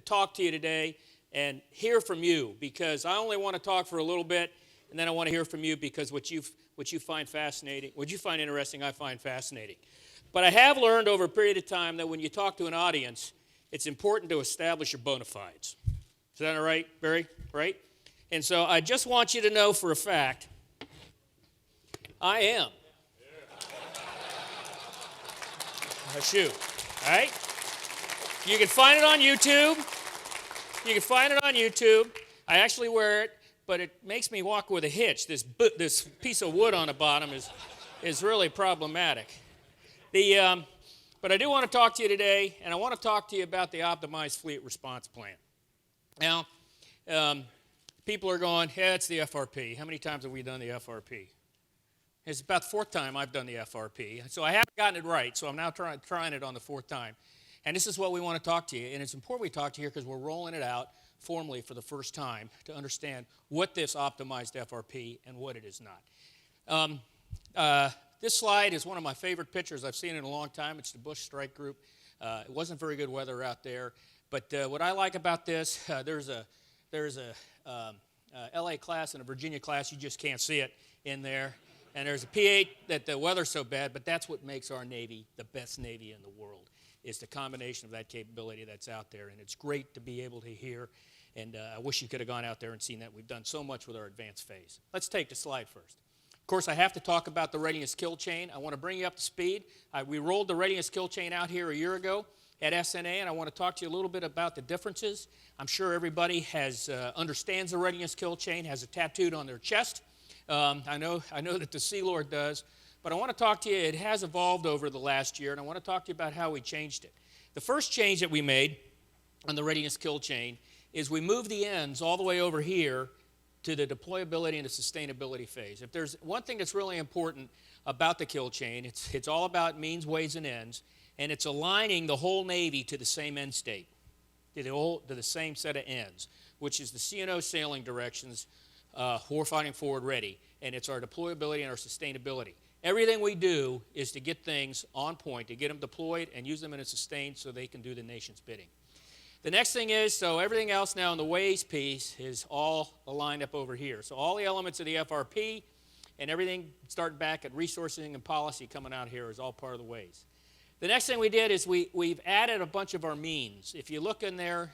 talk to you today and hear from you, because I only want to talk for a little bit, and then I want to hear from you, because what you find fascinating, what you find interesting, I find fascinating. But I have learned over a period of time that when you talk to an audience, it's important to establish your bona fides. Is that all right, Barry? Right? And so I just want you to know for a fact, I am. A shoe. All right? You can find it on YouTube. You can find it on YouTube. I actually wear it, but it makes me walk with a hitch. This piece of wood on the bottom is really problematic. But I do want to talk to you today, and I want to talk to you about the Optimized Fleet Response Plan. Now, people are going, yeah, it's the FRP. How many times have we done the FRP? It's about the fourth time I've done the FRP. So I haven't gotten it right, so I'm now trying it on the fourth time. And this is what we want to talk to you. And it's important we talk to you here because we're rolling it out formally for the first time to understand what this optimized FRP and what it is not. This slide is one of my favorite pictures I've seen in a long time. It's the Bush Strike Group. It wasn't very good weather out there. But what I like about this, there's a LA class and a Virginia class. You just can't see it in there. And there's a P8 that the weather's so bad, but that's what makes our Navy the best Navy in the world, is the combination of that capability that's out there. And it's great to be able to hear. And I wish you could have gone out there and seen that. We've done so much with our advanced phase. Let's take the slide first. Of course, I have to talk about the readiness kill chain. I want to bring you up to speed. We rolled the readiness kill chain out here a year ago at SNA, and I want to talk to you a little bit about the differences. I'm sure everybody understands the readiness kill chain, has it tattooed on their chest. I know that the Sea Lord does, but I want to talk to you. It has evolved over the last year, and I want to talk to you about how we changed it. The first change that we made on the readiness kill chain is we moved the ends all the way over here to the deployability and the sustainability phase. If there's one thing that's really important about the kill chain, it's all about means, ways, and ends, and it's aligning the whole Navy to the same end state, to the same set of ends, which is the CNO sailing directions, warfighting forward ready, and it's our deployability and our sustainability. Everything we do is to get things on point, to get them deployed and use them in a sustain so they can do the nation's bidding. The next thing is, so everything else now in the ways piece is all aligned up over here. So all the elements of the FRP and everything starting back at resourcing and policy coming out here is all part of the ways. The next thing we did is we've added a bunch of our means. If you look in there,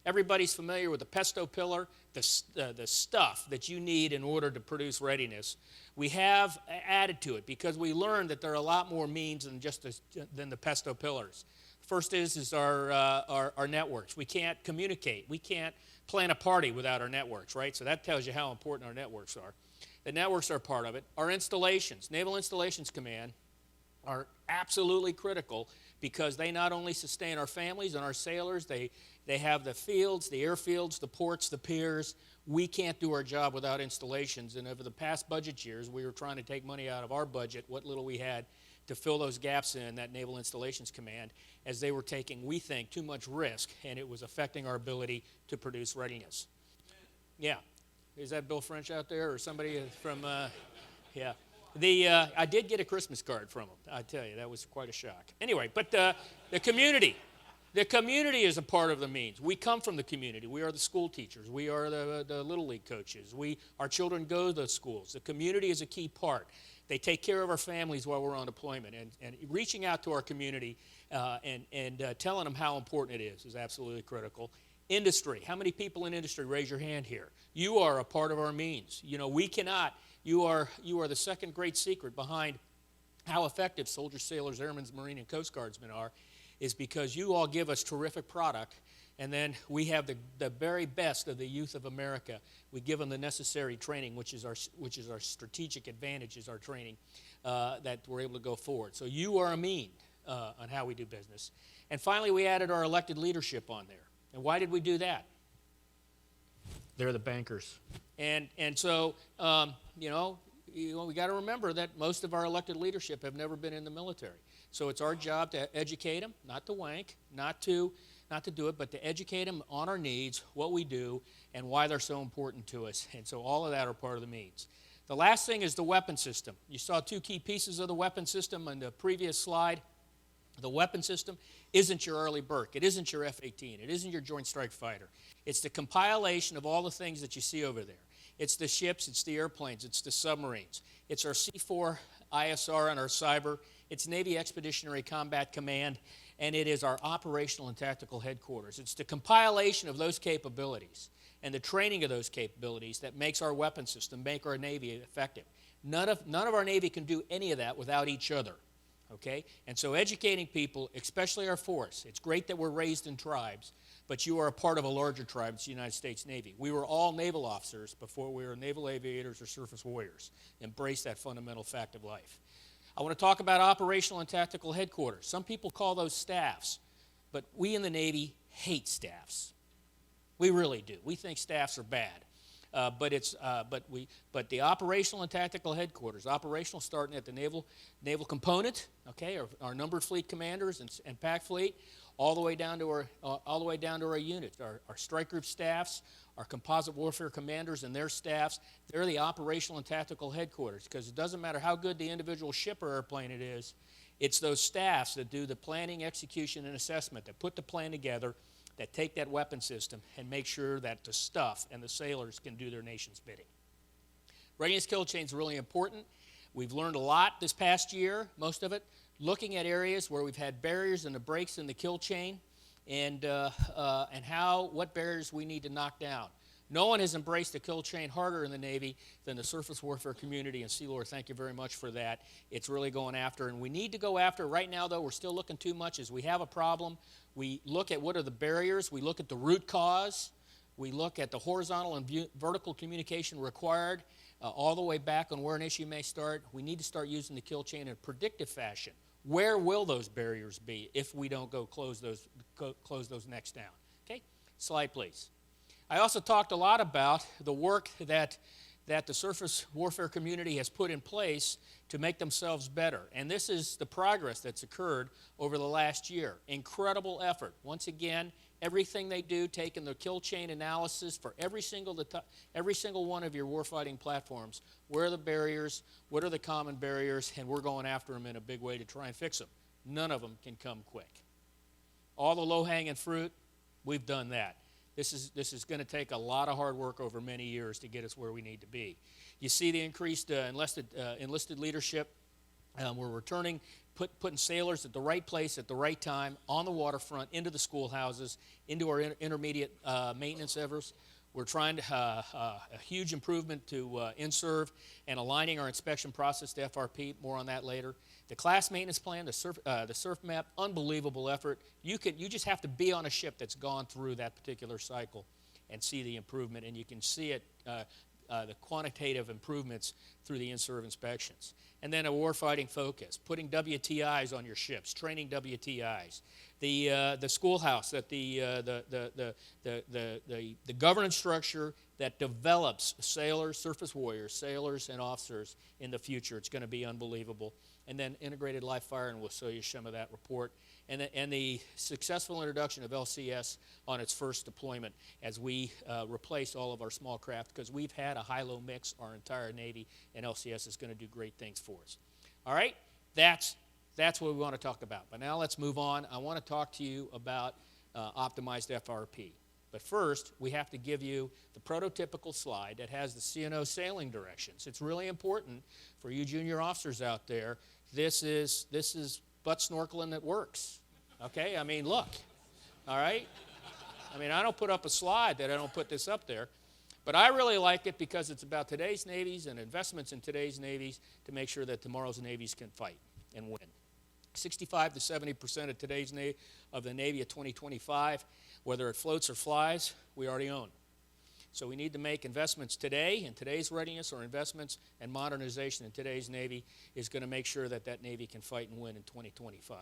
everybody's familiar with the pesto pillar, the stuff that you need in order to produce readiness. We have added to it because we learned that there are a lot more means than the pesto pillars. First is our networks. We can't communicate. We can't plan a party without our networks, right? So that tells you how important our networks are. The networks are part of it. Our installations, Naval Installations Command, are absolutely critical because they not only sustain our families and our sailors, they have the fields, the airfields, the ports, the piers. We can't do our job without installations. And over the past budget years, we were trying to take money out of our budget, what little we had, to fill those gaps in that Naval Installations Command, as they were taking, we think, too much risk, and it was affecting our ability to produce readiness. Yeah. Is that Bill French out there or somebody from, yeah. I did get a Christmas card from him. I tell you, that was quite a shock. Anyway, but the community. The community is a part of the means. We come from the community. We are the school teachers. We are the Little League coaches. Our children go to those schools. The community is a key part. They take care of our families while we're on deployment. And reaching out to our community and telling them how important it is absolutely critical. Industry. How many people in industry? Raise your hand here. You are a part of our means. You know, we cannot. You are the second great secret behind how effective soldiers, sailors, airmen, Marine, and Coast Guardsmen are, is because you all give us terrific product, and then we have the very best of the youth of America. We give them the necessary training, which is our strategic advantage, is our training, that we're able to go forward. So you are a mean on how we do business. And finally, we added our elected leadership on there. And why did we do that? They're the bankers. And so, we got to remember that most of our elected leadership have never been in the military. So it's our job to educate them, not to wank, not to do it, but to educate them on our needs, what we do, and why they're so important to us. And so all of that are part of the means. The last thing is the weapon system. You saw two key pieces of the weapon system on the previous slide. The weapon system isn't your Arleigh Burke. It isn't your F-18. It isn't your Joint Strike Fighter. It's the compilation of all the things that you see over there. It's the ships, it's the airplanes, it's the submarines. It's our C-4 ISR and our cyber. It's Navy Expeditionary Combat Command, and it is our operational and tactical headquarters. It's the compilation of those capabilities and the training of those capabilities that makes our weapon system, make our Navy effective. None of our Navy can do any of that without each other. Okay? And so educating people, especially our force, it's great that we're raised in tribes, but you are a part of a larger tribe. It's the United States Navy. We were all naval officers before we were naval aviators or surface warriors. Embrace that fundamental fact of life. I want to talk about operational and tactical headquarters. Some people call those staffs, but we in the Navy hate staffs. We really do. We think staffs are bad. But the operational and tactical headquarters, operational starting at the naval component, okay, our numbered fleet commanders and pack fleet, all the way down to our units, our strike group staffs, our composite warfare commanders and their staffs. They're the operational and tactical headquarters, because it doesn't matter how good the individual ship or airplane it is. It's those staffs that do the planning, execution, and assessment, that put the plan together, that take that weapon system and make sure that the stuff and the sailors can do their nation's bidding. Readiness kill chain is really important. We've learned a lot this past year, most of it, looking at areas where we've had barriers and the breaks in the kill chain, and what barriers we need to knock down. No one has embraced the kill chain harder in the Navy than the surface warfare community, and Sealor, thank you very much for that. It's really going after, and we need to go after. Right now, though, we're still looking too much as we have a problem. We look at what are the barriers. We look at the root cause. We look at the horizontal and vertical communication required all the way back on where an issue may start. We need to start using the kill chain in a predictive fashion. Where will those barriers be if we don't go close those necks down? Okay, slide please. I also talked a lot about the work that the surface warfare community has put in place to make themselves better. And this is the progress that's occurred over the last year. Incredible effort. Once again, everything they do, taking the kill chain analysis for every single one of your warfighting platforms. Where are the barriers? What are the common barriers? And we're going after them in a big way to try and fix them. None of them can come quick. All the low-hanging fruit, we've done that. This is going to take a lot of hard work over many years to get us where we need to be. You see the increased enlisted leadership. We're returning, putting sailors at the right place at the right time, on the waterfront, into the schoolhouses, into our intermediate maintenance efforts. We're trying to a huge improvement to InServe and aligning our inspection process to FRP. More on that later. The class maintenance plan, the surf map, unbelievable effort. You just have to be on a ship that's gone through that particular cycle and see the improvement, and you can see it, the quantitative improvements through the InServe inspections. And then a warfighting focus, putting WTIs on your ships, training WTIs. The schoolhouse, that the governance structure that develops sailors, surface warriors, sailors, and officers in the future. It's going to be unbelievable. And then integrated live fire, and we'll show you some of that report. And the successful introduction of LCS on its first deployment as we replace all of our small craft, because we've had a high-low mix our entire Navy, and LCS is going to do great things for us. All right, that's what we want to talk about. But now let's move on. I want to talk to you about optimized FRP. But first, we have to give you the prototypical slide that has the CNO sailing directions. It's really important for you junior officers out there. This is butt snorkeling that works. Okay? I mean, look. All right? I mean, I don't put up a slide that I don't put this up there. But I really like it because it's about today's navies and investments in today's navies to make sure that tomorrow's navies can fight and win. 65 to 70% of today's of the Navy of 2025, whether it floats or flies, we already own. So we need to make investments today in today's readiness, or investments and modernization in today's Navy is going to make sure that that Navy can fight and win in 2025.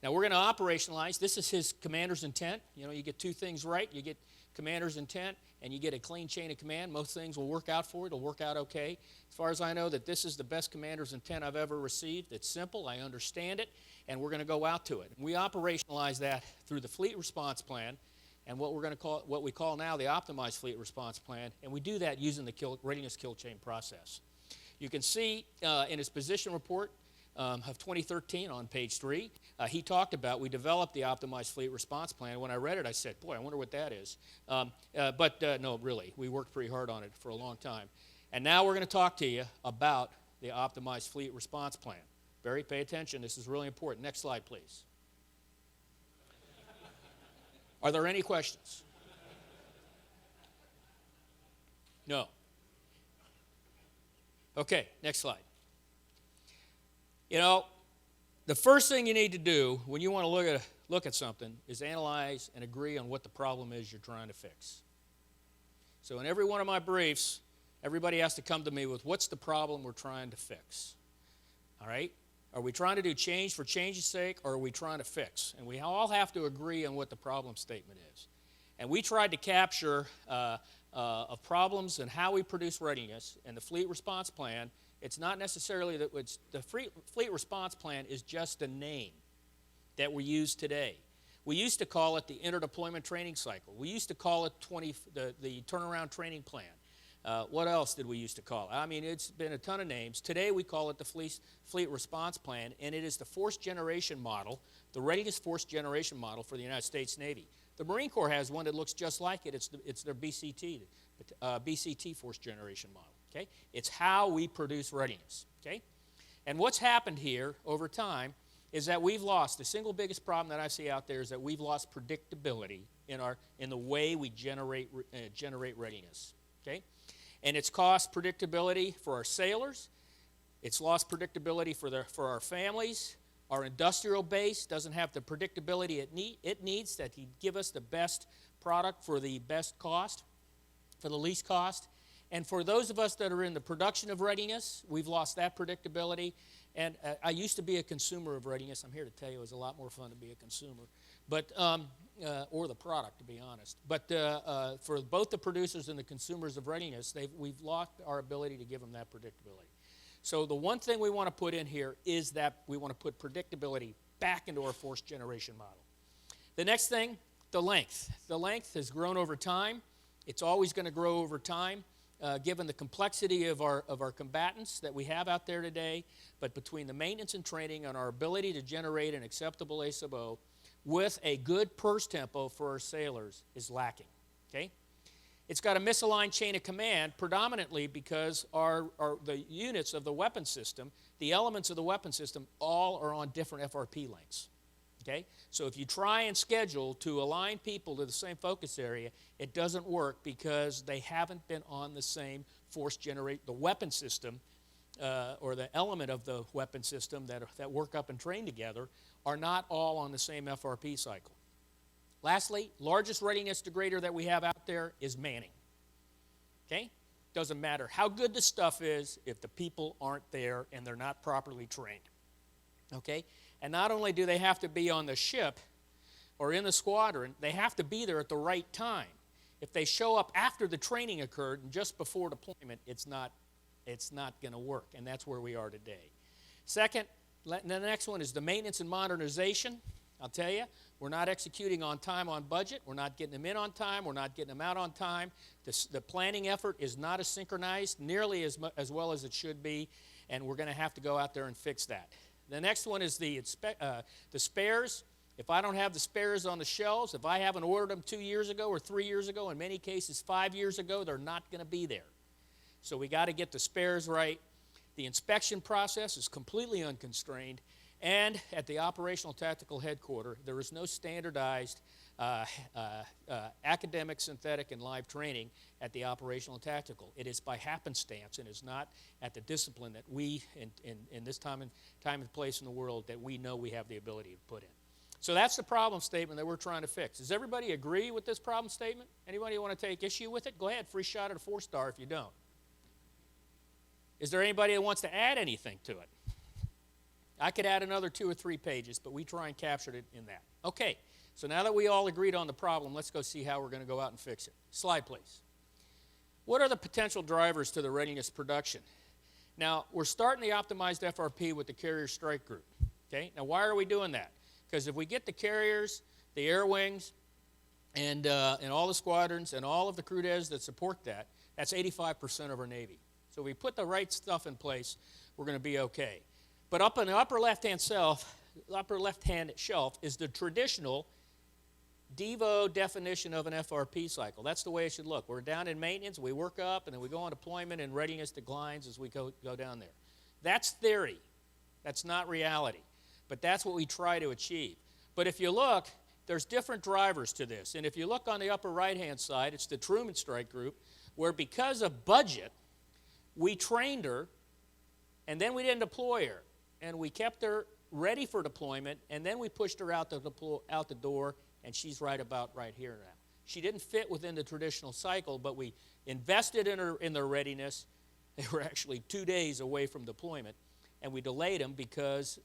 Now we're going to operationalize. This is his commander's intent. You know, you get two things right. You get commander's intent and you get a clean chain of command. Most things will work out for it. It'll work out okay. As far as I know, that this is the best commander's intent I've ever received. It's simple. I understand it, and we're going to go out to it. We operationalize that through the fleet response plan and what we call now the optimized fleet response plan, and we do that using the readiness kill chain process. You can see in his position report of 2013 on page 3. He talked about, we developed the optimized fleet response plan. When I read it, I said, boy, I wonder what that is. But no, really, we worked pretty hard on it for a long time. And now we're going to talk to you about the optimized fleet response plan. Barry, pay attention. This is really important. Next slide, please. Are there any questions? No. Okay, next slide. You know, the first thing you need to do when you want to look at something is analyze and agree on what the problem is you're trying to fix. So in every one of my briefs, everybody has to come to me with what's the problem we're trying to fix. All right? Are we trying to do change for change's sake, or are we trying to fix? And we all have to agree on what the problem statement is. And we tried to capture of problems and how we produce readiness, and the fleet response plan. It's not necessarily that the fleet response plan is just a name that we use today. We used to call it the interdeployment training cycle. We used to call it the turnaround training plan. What else did we used to call it? I mean, it's been a ton of names. Today we call it the fleet response plan, and it is the force generation model, the readiness force generation model for the United States Navy. The Marine Corps has one that looks just like it. It's their BCT force generation model. Okay? It's how we produce readiness. Okay? And what's happened here over time is that we've lost, the single biggest problem that I see out there is that we've lost predictability in the way we generate readiness. Okay? And it's cost predictability for our sailors. It's lost predictability for our families. Our industrial base doesn't have the predictability it needs that he'd give us the best product for the best cost, for the least cost. And for those of us that are in the production of readiness, we've lost that predictability. And I used to be a consumer of readiness. I'm here to tell you it was a lot more fun to be a consumer, or the product, to be honest. But for both the producers and the consumers of readiness, we've lost our ability to give them that predictability. So the one thing we want to put in here is that we want to put predictability back into our force generation model. The next thing, the length. The length has grown over time. It's always going to grow over time, given the complexity of our combatants that we have out there today. But between the maintenance and training and our ability to generate an acceptable A sub O with a good purse tempo for our sailors is lacking. Okay? It's got a misaligned chain of command predominantly because the units of the weapon system, the elements of the weapon system, all are on different FRP lengths. Okay? So if you try and schedule to align people to the same focus area, it doesn't work because they haven't been on the same the weapon system or the element of the weapon system that work up and train together are not all on the same FRP cycle. Lastly, largest readiness degrader that we have out there is manning. Okay? Doesn't matter how good the stuff is if the people aren't there and they're not properly trained. Okay? And not only do they have to be on the ship or in the squadron, they have to be there at the right time. If they show up after the training occurred and just before deployment, it's not going to work, and that's where we are today. Second, the next one is the maintenance and modernization. I'll tell you, we're not executing on time, on budget. We're not getting them in on time. We're not getting them out on time. The planning effort is not as synchronized nearly as well as it should be, and we're going to have to go out there and fix that. The next one is the spares. If I don't have the spares on the shelves, if I haven't ordered them 2 years ago or 3 years ago, in many cases 5 years ago, they're not going to be there. So we got to get the spares right. The inspection process is completely unconstrained. And at the Operational Tactical Headquarters, there is no standardized academic, synthetic, and live training at the Operational and Tactical. It is by happenstance and is not at the discipline that we, in this time and place in the world, that we know we have the ability to put in. So that's the problem statement that we're trying to fix. Does everybody agree with this problem statement? Anybody want to take issue with it? Go ahead, free shot at a 4-star if you don't. Is there anybody that wants to add anything to it? I could add another 2 or 3 pages, but we try and capture it in that. Okay, so now that we all agreed on the problem, let's go see how we're going to go out and fix it. Slide, please. What are the potential drivers to the readiness production? Now, we're starting the optimized FRP with the Carrier Strike Group. Okay, now why are we doing that? Because if we get the carriers, the air wings, and all the squadrons and all of the crew devs that support that, that's 85% of our Navy. So if we put the right stuff in place, we're going to be okay. But up in the upper left-hand shelf is the traditional Devo definition of an FRP cycle. That's the way it should look. We're down in maintenance, we work up, and then we go on deployment, and readiness declines as we go down there. That's theory. That's not reality. But that's what we try to achieve. But if you look, there's different drivers to this. And if you look on the upper right-hand side, it's the Truman Strike Group, where because of budget, we trained her, and then we didn't deploy her. And we kept her ready for deployment, and then we pushed her out the door, and she's right here now. She didn't fit within the traditional cycle, but we invested in their readiness. They were actually 2 days away from deployment, and we delayed them because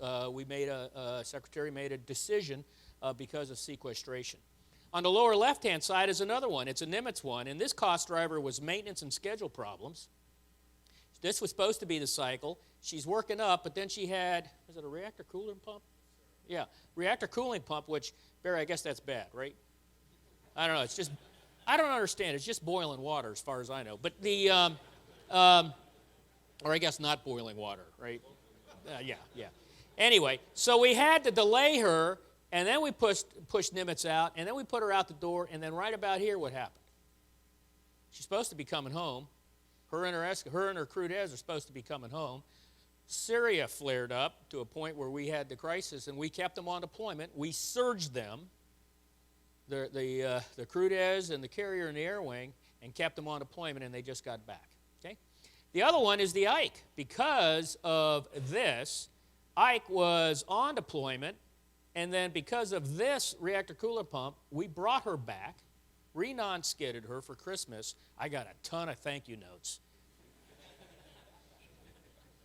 Secretary made a decision because of sequestration. On the lower left-hand side is another one. It's a Nimitz one, and this cost driver was maintenance and schedule problems. This was supposed to be the cycle. She's working up, but then she had, is it a reactor cooling pump? Yeah, reactor cooling pump, which, Barry, I guess that's bad, right? I don't know. It's just, I don't understand. It's just boiling water as far as I know. But or I guess not boiling water, right? Yeah. Anyway, so we had to delay her, and then we pushed Nimitz out, and then we put her out the door, and then right about here, what happened? She's supposed to be coming home. Her and her Crudez are supposed to be coming home. Syria flared up to a point where we had the crisis, and we kept them on deployment. We surged them, the Crudez and the carrier and the air wing, and kept them on deployment, and they just got back. Okay. The other one is the Ike. Because of this, Ike was on deployment, and then because of this reactor cooler pump, we brought her back, re-non-skidded her for Christmas. I got a ton of thank you notes.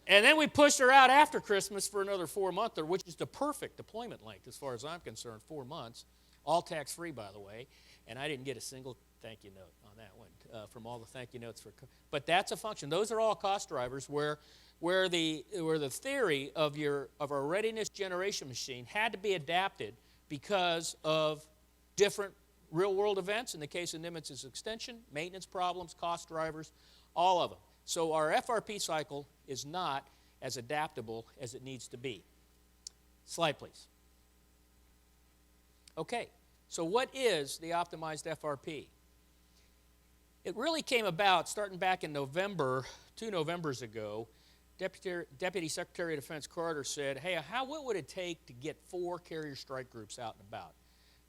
And then we pushed her out after Christmas for another 4-monther, which is the perfect deployment length as far as I'm concerned, 4 months. All tax-free, by the way. And I didn't get a single thank you note on that one from all the thank you notes. But that's a function. Those are all cost drivers where the theory of our readiness generation machine had to be adapted because of different real-world events. In the case of Nimitz's extension, maintenance problems, cost drivers, all of them. So our FRP cycle is not as adaptable as it needs to be. Slide, please. Okay, so what is the optimized FRP? It really came about starting back in November, 2 Novembers ago. Deputy Secretary of Defense Carter said, hey, what would it take to get 4 carrier strike groups out and about?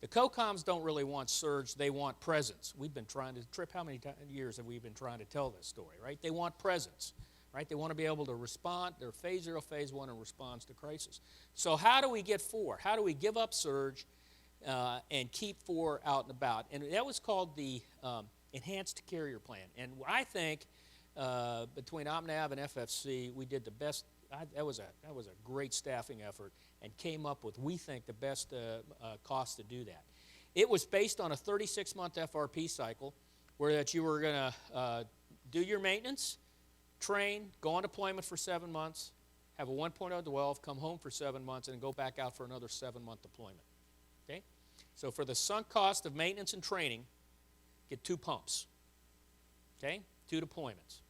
The COCOMs don't really want surge, they want presence. We've been trying to, Trip, how many years have we been trying to tell this story, right? They want presence, right? They want to be able to respond. They're phase 0, phase 1, and responds to crisis. So how do we get 4? How do we give up surge and keep 4 out and about? And that was called the Enhanced Carrier Plan. And I think between OpNav and FFC, we did the best. That was a great staffing effort and came up with, we think, the best cost to do that. It was based on a 36-month FRP cycle where that you were going to do your maintenance, train, go on deployment for 7 months, have a 1.0-12, come home for 7 months, and go back out for another 7-month deployment. Okay? So for the sunk cost of maintenance and training, get 2 pumps. Okay? 2 deployments.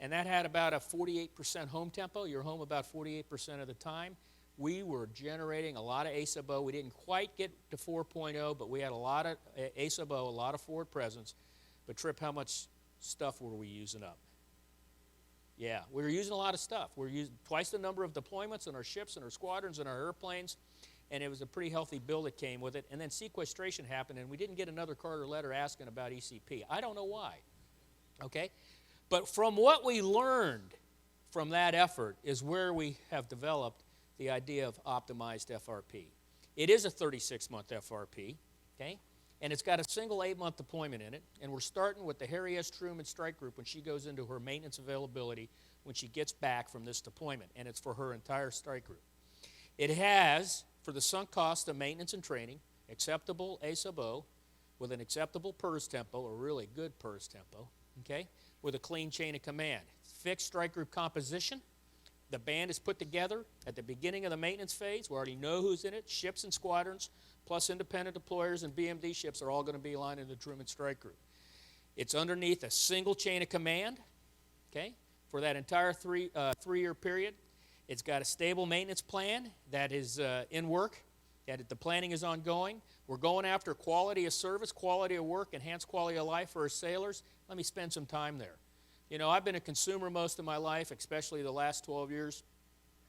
And that had about a 48% home tempo. You're home about 48% of the time. We were generating a lot of A sub O. We didn't quite get to 4.0, but we had a lot of A sub O, a lot of forward presence. But Trip, how much stuff were we using up? Yeah, we were using a lot of stuff. We were using twice the number of deployments in our ships and our squadrons and our airplanes, and it was a pretty healthy bill that came with it. And then sequestration happened, and we didn't get another Carter letter asking about ECP. I don't know why. Okay? But from what we learned from that effort is where we have developed the idea of optimized FRP. It is a 36-month FRP, okay? And it's got a single 8-month deployment in it, and we're starting with the Harry S. Truman Strike Group when she goes into her maintenance availability when she gets back from this deployment, and it's for her entire strike group. It has, for the sunk cost of maintenance and training, acceptable A sub O with an acceptable PERS tempo, a really good PERS tempo, okay, with a clean chain of command. Fixed strike group composition. The band is put together at the beginning of the maintenance phase. We already know who's in it. Ships and squadrons, plus independent deployers and BMD ships are all going to be aligned in the Truman Strike Group. It's underneath a single chain of command, okay, for that entire three-year period. It's got a stable maintenance plan that is in work, that the planning is ongoing. We're going after quality of service, quality of work, enhanced quality of life for our sailors. Let me spend some time there. You know, I've been a consumer most of my life, especially the last 12 years,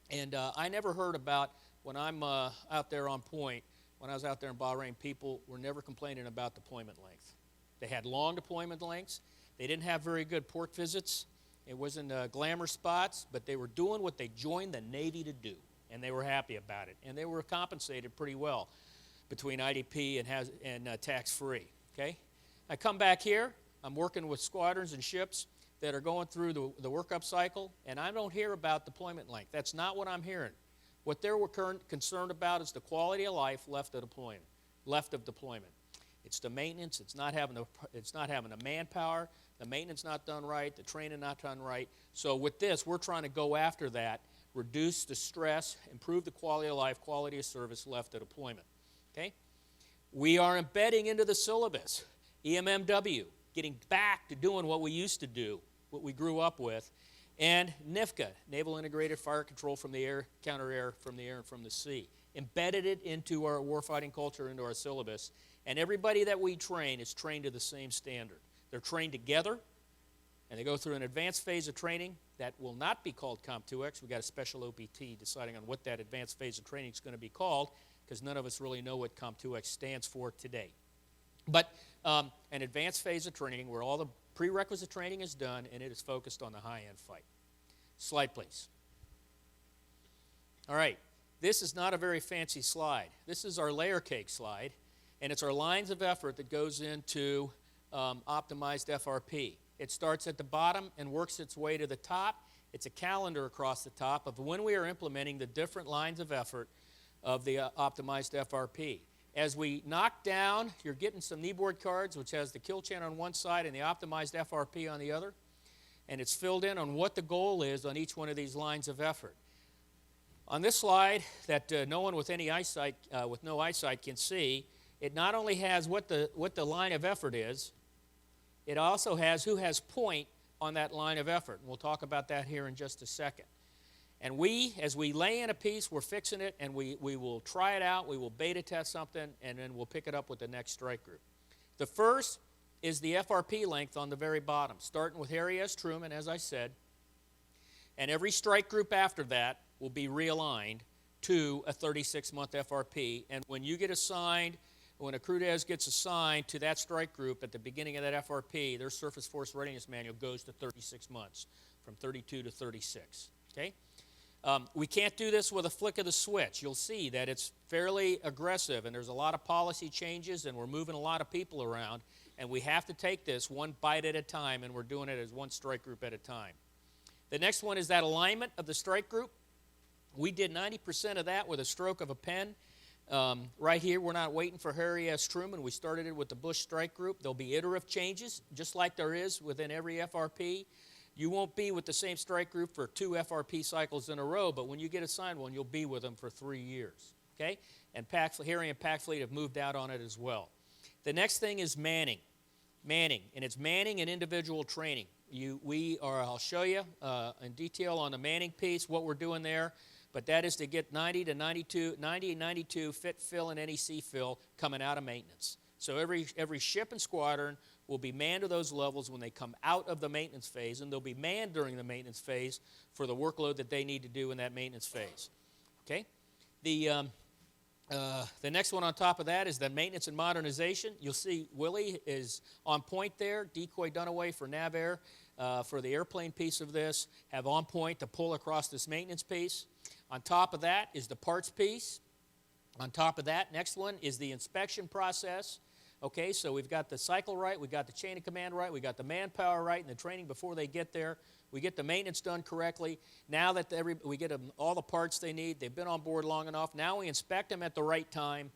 and I never heard about, when I'm out there on point, when I was out there in Bahrain, people were never complaining about deployment length. They had long deployment lengths. They didn't have very good port visits. It wasn't glamour spots, but they were doing what they joined the Navy to do, and they were happy about it. And they were compensated pretty well between IDP and tax-free, okay? I come back here. I'm working with squadrons and ships that are going through the workup cycle, and I don't hear about deployment length. That's not what I'm hearing. What they're concerned about is the quality of life left of deployment. It's the maintenance. It's not having the manpower. The maintenance not done right. The training not done right. So with this, we're trying to go after that, reduce the stress, improve the quality of life, quality of service left of deployment. Okay? We are embedding into the syllabus EMMW, getting back to doing what we used to do, what we grew up with, and NIFCA, Naval Integrated Fire Control from the air, counter-air from the air and from the sea. Embedded it into our warfighting culture, into our syllabus, and everybody that we train is trained to the same standard. They're trained together, and they go through an advanced phase of training that will not be called Comp2X. We've got a special OPT deciding on what that advanced phase of training is going to be called, because none of us really know what Comp2X stands for today. But an advanced phase of training where all the prerequisite training is done, and it is focused on the high-end fight. Slide, please. All right. This is not a very fancy slide. This is our layer cake slide, and it's our lines of effort that goes into optimized FRP. It starts at the bottom and works its way to the top. It's a calendar across the top of when we are implementing the different lines of effort of the optimized FRP. As we knock down, you're getting some kneeboard cards, which has the kill chain on one side and the optimized FRP on the other. And it's filled in on what the goal is on each one of these lines of effort. On this slide that no one with any eyesight, with no eyesight can see, it not only has what the line of effort is, it also has who has point on that line of effort. And we'll talk about that here in just a second. And we, as we lay in a piece, we're fixing it, and we will try it out, we will beta test something, and then we'll pick it up with the next strike group. The first is the FRP length on the very bottom, starting with Harry S. Truman, as I said, and every strike group after that will be realigned to a 36-month FRP, and when you get assigned, when a crew des gets assigned to that strike group at the beginning of that FRP, their Surface Force Readiness Manual goes to 36 months, from 32 to 36, okay? We can't do this with a flick of the switch. You'll see that it's fairly aggressive, and there's a lot of policy changes, and we're moving a lot of people around, and we have to take this one bite at a time, and we're doing it as one strike group at a time. The next one is that alignment of the strike group. We did 90% of that with a stroke of a pen. Right here, we're not waiting for Harry S. Truman. We started it with the Bush strike group. There'll be iterative changes, just like there is within every FRP. You won't be with the same strike group for 2 FRP cycles in a row, but when you get assigned one, you'll be with them for 3 years, okay? And Harry and Pac Fleet have moved out on it as well. The next thing is manning. Manning, and it's manning and individual training. I'll show you in detail on the manning piece what we're doing there, but that is to get 90 and 92 fit fill and NEC fill coming out of maintenance. So every ship and squadron will be manned to those levels when they come out of the maintenance phase, and they'll be manned during the maintenance phase for the workload that they need to do in that maintenance phase. Okay? The next one on top of that is the maintenance and modernization. You'll see Willie is on point there. Decoy Dunaway for NavAir for the airplane piece of this have on point to pull across this maintenance piece. On top of that is the parts piece. On top of that, next one is the inspection process. Okay, so we've got the cycle right, we've got the chain of command right, we've got the manpower right, and the training before they get there. We get the maintenance done correctly. Now that we get them all the parts they need, they've been on board long enough. Now we inspect them at the right time,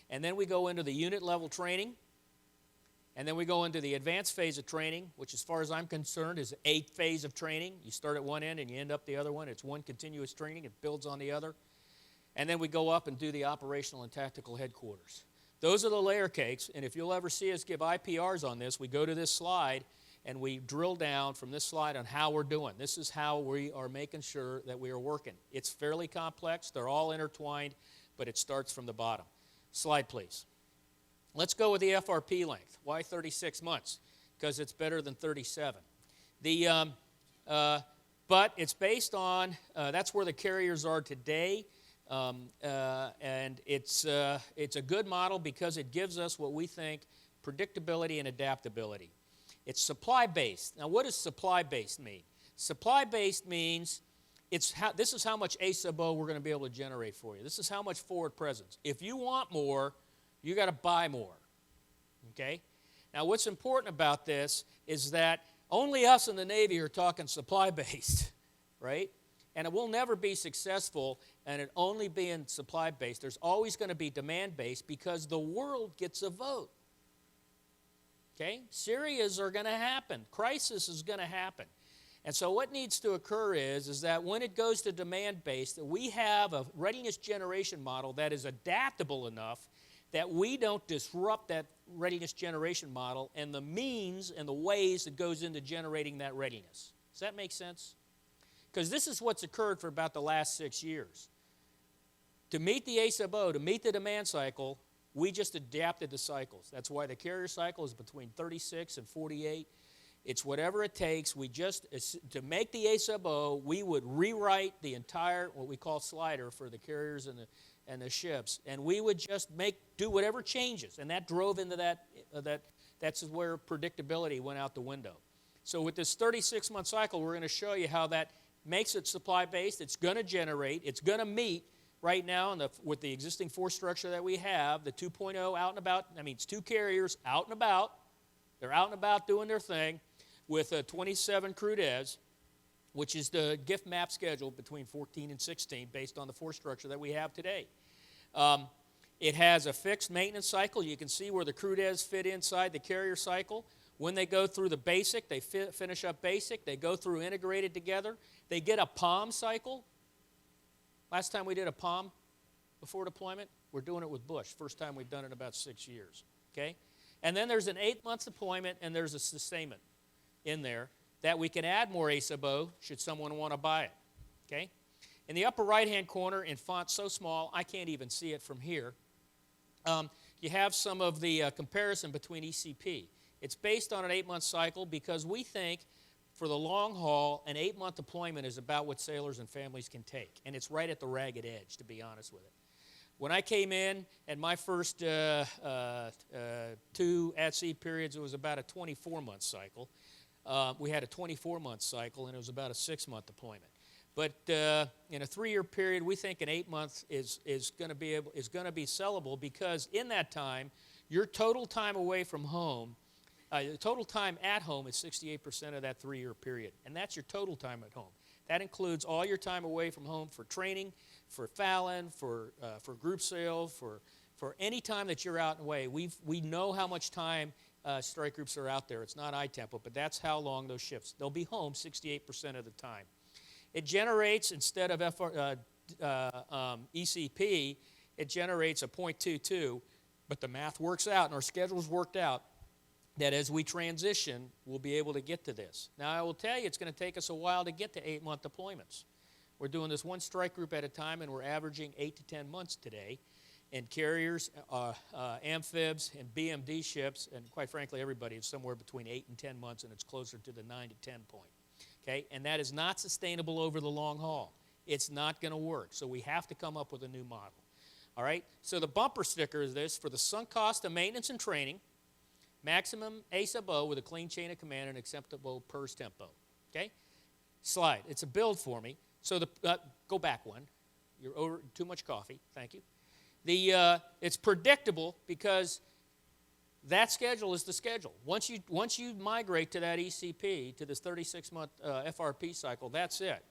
and then we go into the unit level training, and then we go into the advanced phase of training, which as far as I'm concerned is a phase of training. You start at one end and you end up the other one. It's one continuous training. It builds on the other. And then we go up and do the operational and tactical headquarters. Those are the layer cakes, and if you'll ever see us give IPRs on this, we go to this slide, and we drill down from this slide on how we're doing. This is how we are making sure that we are working. It's fairly complex. They're all intertwined, but it starts from the bottom. Slide, please. Let's go with the FRP length. Why 36 months? Because it's better than 37. But it's based on, that's where the carriers are today, and it's a good model because it gives us what we think predictability and adaptability. It's supply-based. Now, what does supply-based mean? Supply-based means this is how much A sub O we're going to be able to generate for you. This is how much forward presence. If you want more, you got to buy more, okay? Now, what's important about this is that only us in the Navy are talking supply-based, right? And it will never be successful and it only being supply-based. There's always going to be demand-based because the world gets a vote, okay? Syrias are going to happen. Crisis is going to happen. And so what needs to occur is that when it goes to demand-based, that we have a readiness generation model that is adaptable enough that we don't disrupt that readiness generation model and the means and the ways that goes into generating that readiness. Does that make sense? Because this is what's occurred for about the last 6 years. To meet the A sub O, to meet the demand cycle, we just adapted the cycles. That's why the carrier cycle is between 36 and 48. It's whatever it takes. To make the A sub O, we would rewrite the entire, what we call slider for the carriers and the ships, and we would just do whatever changes, and that drove into that's where predictability went out the window. So with this 36-month cycle, we're going to show you how that makes it supply-based. It's going to generate. It's going to meet right now with the existing force structure that we have, the 2.0 out and about. That means 2 carriers out and about. They're out and about doing their thing with 27 crewed, which is the gift map schedule between 14 and 16 based on the force structure that we have today. It has a fixed maintenance cycle. You can see where the crewed fit inside the carrier cycle. When they go through the basic, they finish up basic. They go through integrated together. They get a POM cycle. Last time we did a POM before deployment, we're doing it with Bush. First time we've done it in about 6 years. Okay? And then there's an 8-month deployment, and there's a sustainment in there that we can add more A sub O should someone want to buy it, okay? In the upper right-hand corner, in font so small, I can't even see it from here, you have some of the comparison between ECP. It's based on an 8-month cycle because we think for the long haul, an 8-month deployment is about what sailors and families can take, and it's right at the ragged edge, to be honest with it. When I came in, at my first 2 at-sea periods, it was about a 24-month cycle. We had a 24-month cycle, and it was about a 6-month deployment. But in a 3-year period, we think an 8-month is going to be sellable because in that time, your total time away from home, the total time at home is 68% of that 3-year period, and that's your total time at home. That includes all your time away from home for training, for Fallon, for group sail, for any time that you're out and away. We know how much time strike groups are out there. It's not I-tempo, but that's how long those ships. They'll be home 68% of the time. It generates, instead of ECP, it generates a 0.22, but the math works out and our schedule's worked out that as we transition, we'll be able to get to this. Now, I will tell you, it's going to take us a while to get to 8-month deployments. We're doing this one strike group at a time, and we're averaging 8 to 10 months today. And carriers, amphibs, and BMD ships, and quite frankly, everybody is somewhere between 8 and 10 months, and it's closer to the 9 to 10 point. Okay? And that is not sustainable over the long haul. It's not going to work. So we have to come up with a new model. All right? So the bumper sticker is this: for the sunk cost of maintenance and training, maximum A sub O with a clean chain of command and acceptable PERS tempo. Okay? Slide. It's a build for me. So go back one. You're over too much coffee. Thank you. It's predictable because that schedule is the schedule. Once you migrate to that ECP, to this 36-month FRP cycle, that's it.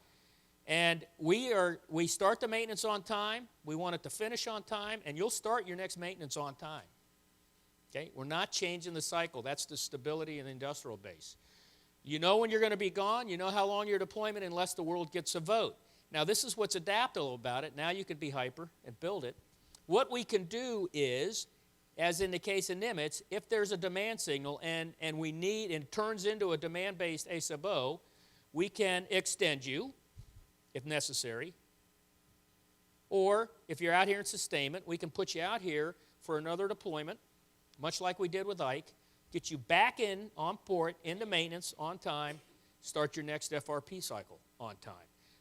And we start the maintenance on time. We want it to finish on time, and you'll start your next maintenance on time. Okay? We're not changing the cycle. That's the stability in the industrial base. You know when you're going to be gone. You know how long your deployment unless the world gets a vote. Now, this is what's adaptable about it. Now you can be hyper and build it. What we can do is as in the case of Nimitz, if there's a demand signal and we need, and it turns into a demand-based A sub O, we can extend you if necessary. Or if you're out here in sustainment, we can put you out here for another deployment, much like we did with Ike, get you back in on port, into maintenance on time, start your next FRP cycle on time.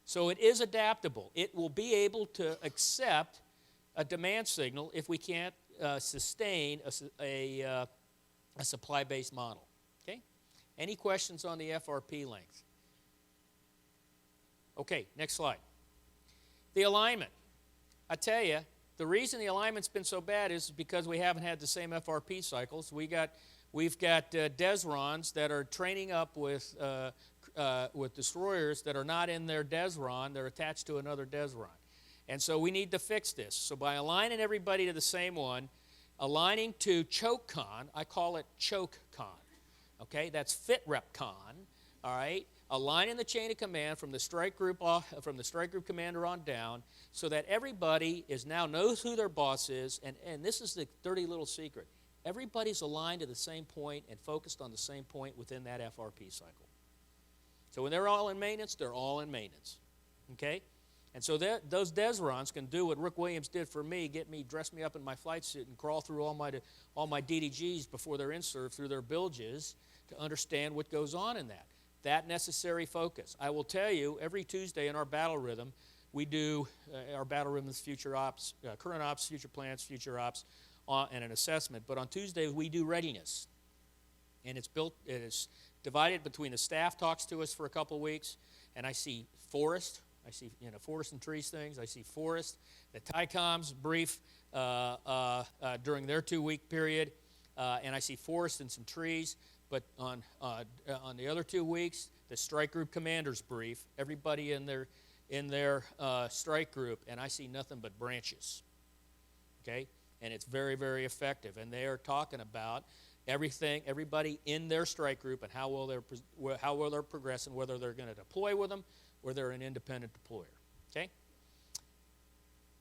So it is adaptable. It will be able to accept a demand signal if we can't sustain a supply-based model. Okay? Any questions on the FRP length? Okay, next slide. The alignment. I tell you, the reason the alignment's been so bad is because we haven't had the same FRP cycles. We've got Desrons that are training up with destroyers that are not in their Desron. They're attached to another Desron. And so we need to fix this. So by aligning everybody to the same one, aligning to ChokeCon, I call it ChokeCon. Okay, that's FitRepCon. All right, aligning the chain of command from the strike group commander on down, so that everybody now knows who their boss is. And this is the dirty little secret. Everybody's aligned to the same point and focused on the same point within that FRP cycle. So when they're all in maintenance, they're all in maintenance. Okay? And so those Desrons can do what Rick Williams did for me, dress me up in my flight suit and crawl through all my DDGs before they're in-served through their bilges to understand what goes on in that. That necessary focus. I will tell you, every Tuesday in our battle rhythm, we do our battle rhythms, future ops, current ops, future plans, future ops, and an assessment. But on Tuesday, we do readiness. And it is divided between the staff talks to us for a couple weeks, and I see forest. I see forest and trees things. I see forest. The TICOMs brief during their 2-week period, and I see forest and some trees. But on the other 2 weeks, the strike group commanders brief everybody in their strike group, and I see nothing but branches. Okay, and it's very, very effective. And they are talking about everybody in their strike group, and how well they're progressing, whether they're going to deploy with them or they're an independent deployer. Okay?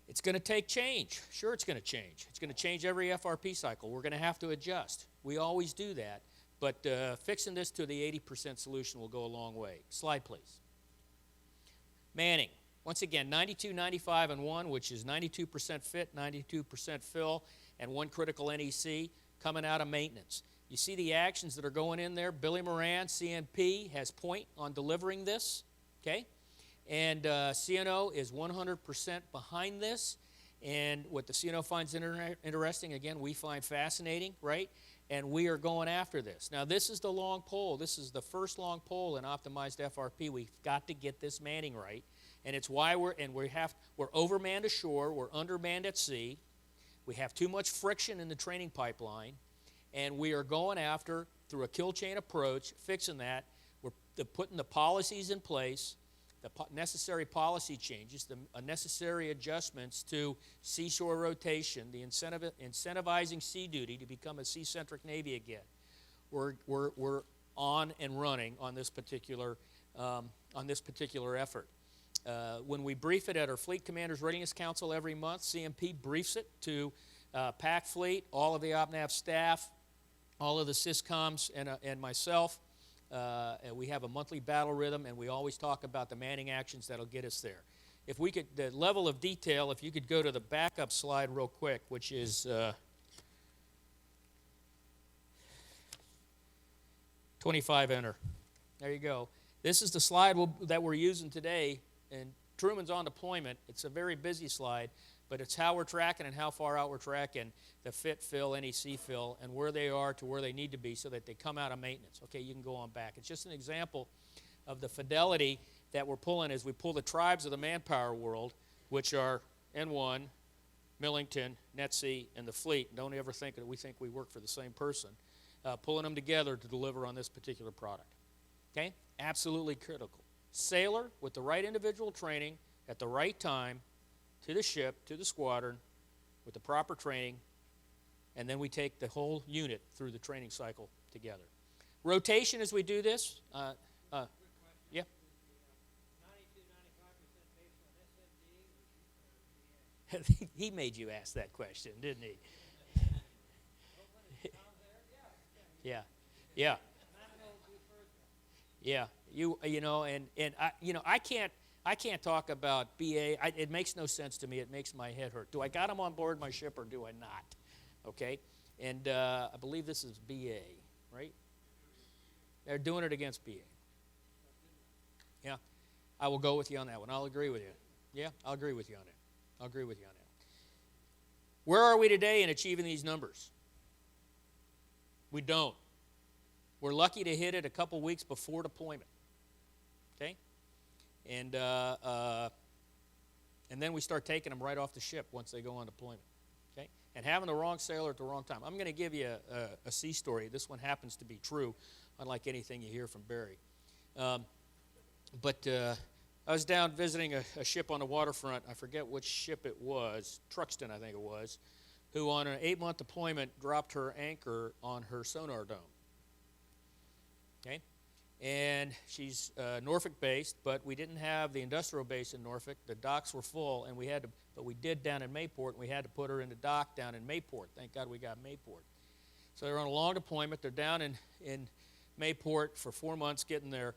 It's going to take change. Sure, it's going to change. It's going to change every FRP cycle. We're going to have to adjust. We always do that. But fixing this to the 80% solution will go a long way. Slide, please. Manning. Once again, 92, 95, and 1, which is 92% fit, 92% fill, and 1 critical NEC coming out of maintenance. You see the actions that are going in there. Billy Moran, CNP, has point on delivering this. Okay? And CNO is 100% behind this. And what the CNO finds interesting, again, we find fascinating, right? And we are going after this. Now, this is the long pole. This is the first long pole in optimized FRP. We've got to get this manning right. And it's why we're overmanned ashore, we're undermanned at sea. We have too much friction in the training pipeline. And we are going after, through a kill chain approach, fixing that. We're putting the policies in place, the necessary policy changes, the necessary adjustments to seashore rotation, the incentivizing sea duty to become a sea-centric Navy again. We're on and running on this particular effort. When we brief it at our Fleet Commanders Readiness Council every month, CMP briefs it to PAC Fleet, all of the OPNAV staff, all of the SysComs, and myself. And we have a monthly battle rhythm, and we always talk about the manning actions that'll get us there. If we could, the level of detail, if you could go to the backup slide real quick, which is 25, enter. There you go. This is the slide that we're using today, and Truman's on deployment. It's a very busy slide, but it's how we're tracking and how far out we're tracking the fit, fill, NEC fill, and where they are to where they need to be so that they come out of maintenance. Okay, you can go on back. It's just an example of the fidelity that we're pulling as we pull the tribes of the manpower world, which are N1, Millington, NETC, and the fleet. Don't ever think that we think we work for the same person. Pulling them together to deliver on this particular product. Okay? Absolutely critical. Sailor with the right individual training at the right time to the ship, to the squadron, with the proper training, and then we take the whole unit through the training cycle together. Rotation as we do this. Yeah. He made you ask that question, didn't he? Yeah, yeah, yeah. You know, and I I can't talk about BA. It makes no sense to me. It makes my head hurt. Do I got them on board my ship or do I not? Okay, and I believe this is BA, right? They're doing it against BA. Yeah, I will go with you on that one. I'll agree with you. Yeah, I'll agree with you on that. I'll agree with you on that. Where are we today in achieving these numbers? We don't. We're lucky to hit it a couple weeks before deployment. Okay? And then we start taking them right off the ship once they go on deployment. Okay? And having the wrong sailor at the wrong time. I'm going to give you a sea story. This one happens to be true, unlike anything you hear from Barry. But I was down visiting a ship on the waterfront. I forget which ship it was, Truxton, I think it was, who on an 8-month deployment dropped her anchor on her sonar dome. Okay? And she's Norfolk-based, but we didn't have the industrial base in Norfolk. The docks were full, and but we did down in Mayport, and we had to put her in the dock down in Mayport. Thank God we got Mayport. So they're on a long deployment. They're down in Mayport for 4 months getting their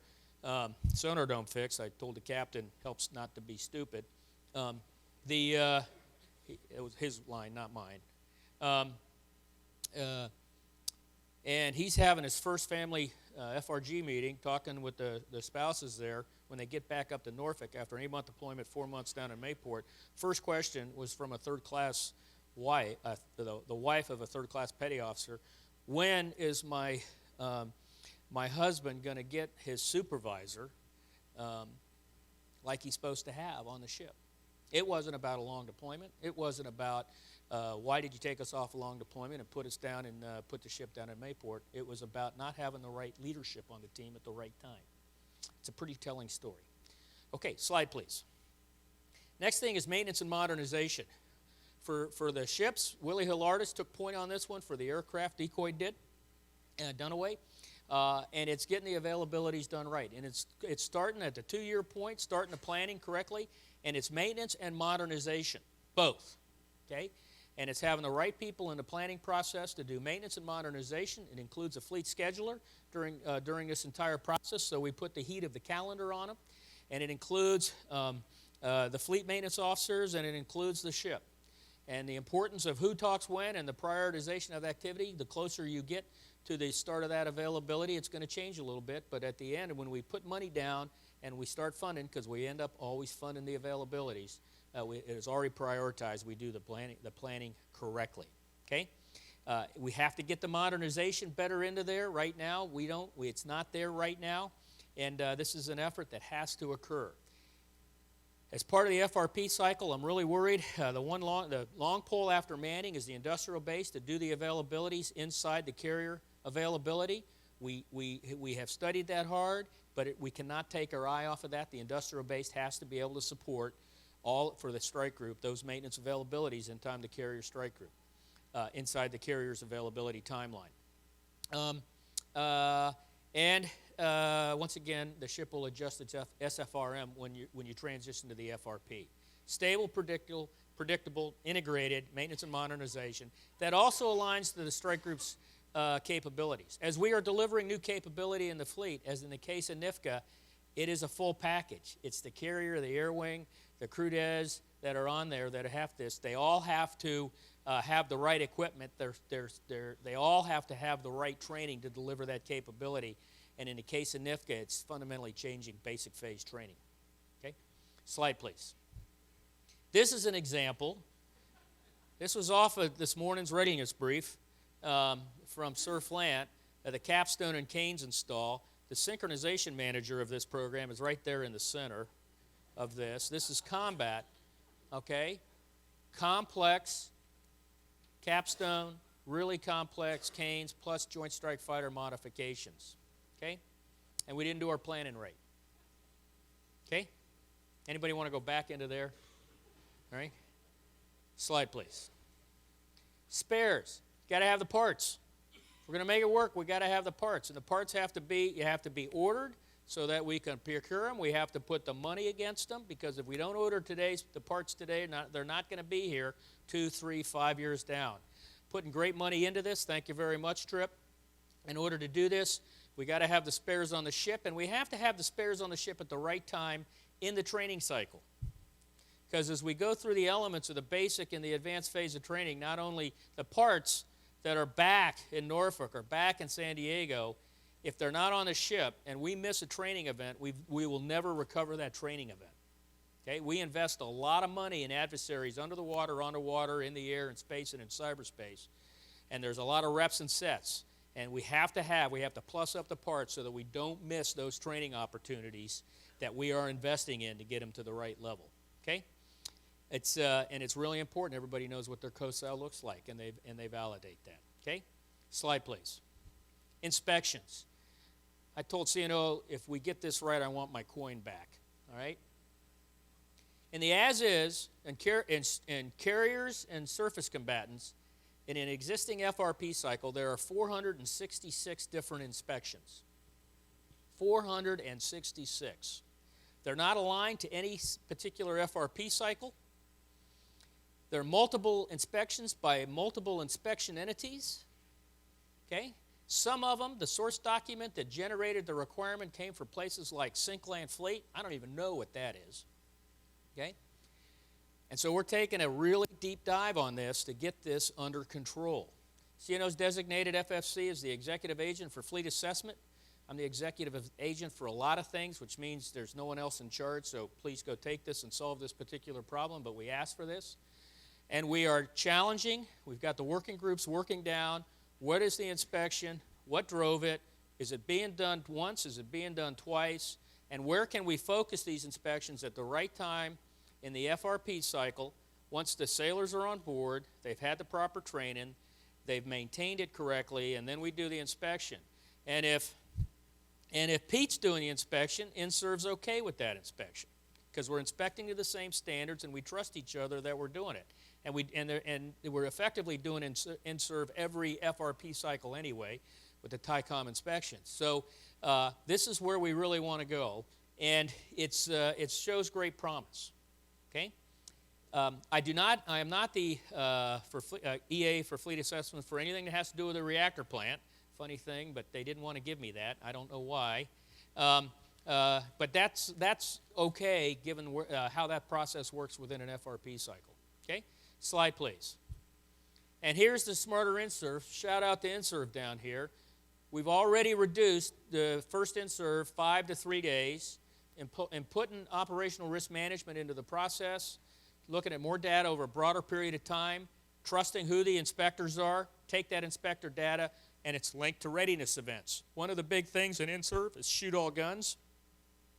sonar dome fixed. I told the captain, helps not to be stupid. It was his line, not mine. And he's having his first family FRG meeting, talking with the spouses there when they get back up to Norfolk after an 8-month deployment, 4 months down in Mayport. First question was from a third-class wife, the wife of a third-class petty officer. When is my husband going to get his supervisor like he's supposed to have on the ship? It wasn't about a long deployment. It wasn't about why did you take us off a long deployment and put us down and put the ship down in Mayport. It was about not having the right leadership on the team at the right time. It's a pretty telling story. Okay, slide please. Next thing is maintenance and modernization. For the ships, Willie Hillardis took point on this one. For the aircraft, Decoy did, Dunaway. And it's getting the availabilities done right. And it's starting at the 2-year point, starting the planning correctly, and it's maintenance and modernization, both, okay? And it's having the right people in the planning process to do maintenance and modernization. It includes a fleet scheduler during this entire process, so we put the heat of the calendar on them. And it includes the fleet maintenance officers, and it includes the ship. And the importance of who talks when and the prioritization of activity, the closer you get to the start of that availability, it's going to change a little bit. But at the end, when we put money down and we start funding, because we end up always funding the availabilities, it is already prioritized. We do the planning correctly. Okay, we have to get the modernization better into there. Right now, it's not there right now, and this is an effort that has to occur. As part of the FRP cycle, I'm really worried. The long pole after Manning is the industrial base to do the availabilities inside the carrier availability. We have studied that hard, but we cannot take our eye off of that. The industrial base has to be able to support all for the strike group, those maintenance availabilities in time the carrier strike group, inside the carrier's availability timeline. Once again, the ship will adjust its SFRM when you transition to the FRP. Stable, predictable, integrated maintenance and modernization that also aligns to the strike group's capabilities. As we are delivering new capability in the fleet, as in the case of NIFCA, it is a full package. It's the carrier, the air wing, the crew des that are on there that have this. They all have to have the right equipment. They all have to have the right training to deliver that capability. And in the case of NIFCA, it's fundamentally changing basic phase training. Okay? Slide, please. This is an example. This was off of this morning's readiness brief from Sir Flant, the capstone and canes install. The synchronization manager of this program is right there in the center of this. This is combat, okay? Complex capstone, really complex canes, plus Joint Strike Fighter modifications, okay? And we didn't do our planning right, okay? Anybody want to go back into there? All right? Slide, please. Spares. Got to have the parts. If we're going to make it work, we got to have the parts. And the parts have to be ordered so that we can procure them. We have to put the money against them, because if we don't order the parts today, they're not going to be here 2, 3, 5 years down. Putting great money into this. Thank you very much, Trip. In order to do this, we got to have the spares on the ship, and we have to have the spares on the ship at the right time in the training cycle. Because as we go through the elements of the basic and the advanced phase of training, not only the parts that are back in Norfolk or back in San Diego, if they're not on the ship and we miss a training event, we will never recover that training event. Okay? We invest a lot of money in adversaries under the water, underwater, in the air, in space, and in cyberspace. And there's a lot of reps and sets. And we have to plus up the parts so that we don't miss those training opportunities that we are investing in to get them to the right level. Okay? And it's really important everybody knows what their co-sal looks like, and they validate that. Okay? Slide, please. Inspections. I told CNO, if we get this right, I want my coin back. All right? In the as-is and carriers and surface combatants, in an existing FRP cycle, there are 466 different inspections. 466. They're not aligned to any particular FRP cycle. There are multiple inspections by multiple inspection entities. Okay? Some of them, the source document that generated the requirement came from places like Sinkland Fleet. I don't even know what that is. Okay? And so we're taking a really deep dive on this to get this under control. CNO's designated FFC is the executive agent for fleet assessment. I'm the executive agent for a lot of things, which means there's no one else in charge, so please go take this and solve this particular problem, but we asked for this. And we are challenging. We've got the working groups working down. What is the inspection? What drove it? Is it being done once? Is it being done twice? And where can we focus these inspections at the right time in the FRP cycle? Once the sailors are on board, they've had the proper training, they've maintained it correctly, and then we do the inspection. And if Pete's doing the inspection, INSERV's okay with that inspection because we're inspecting to the same standards and we trust each other that we're doing it. And we're effectively doing INSERV every FRP cycle anyway with the TICOM inspections. So this is where we really want to go, and it shows great promise. Okay? I am not the EA for fleet assessment for anything that has to do with the reactor plant. Funny thing, but they didn't want to give me that. I don't know why. But that's okay given how that process works within an FRP cycle. Okay? Slide, please. And here's the smarter INSERV. Shout out to INSERV down here. We've already reduced the first INSERV 5 to 3 days and putting operational risk management into the process, looking at more data over a broader period of time, trusting who the inspectors are, take that inspector data, and it's linked to readiness events. One of the big things in INSERV is shoot all guns.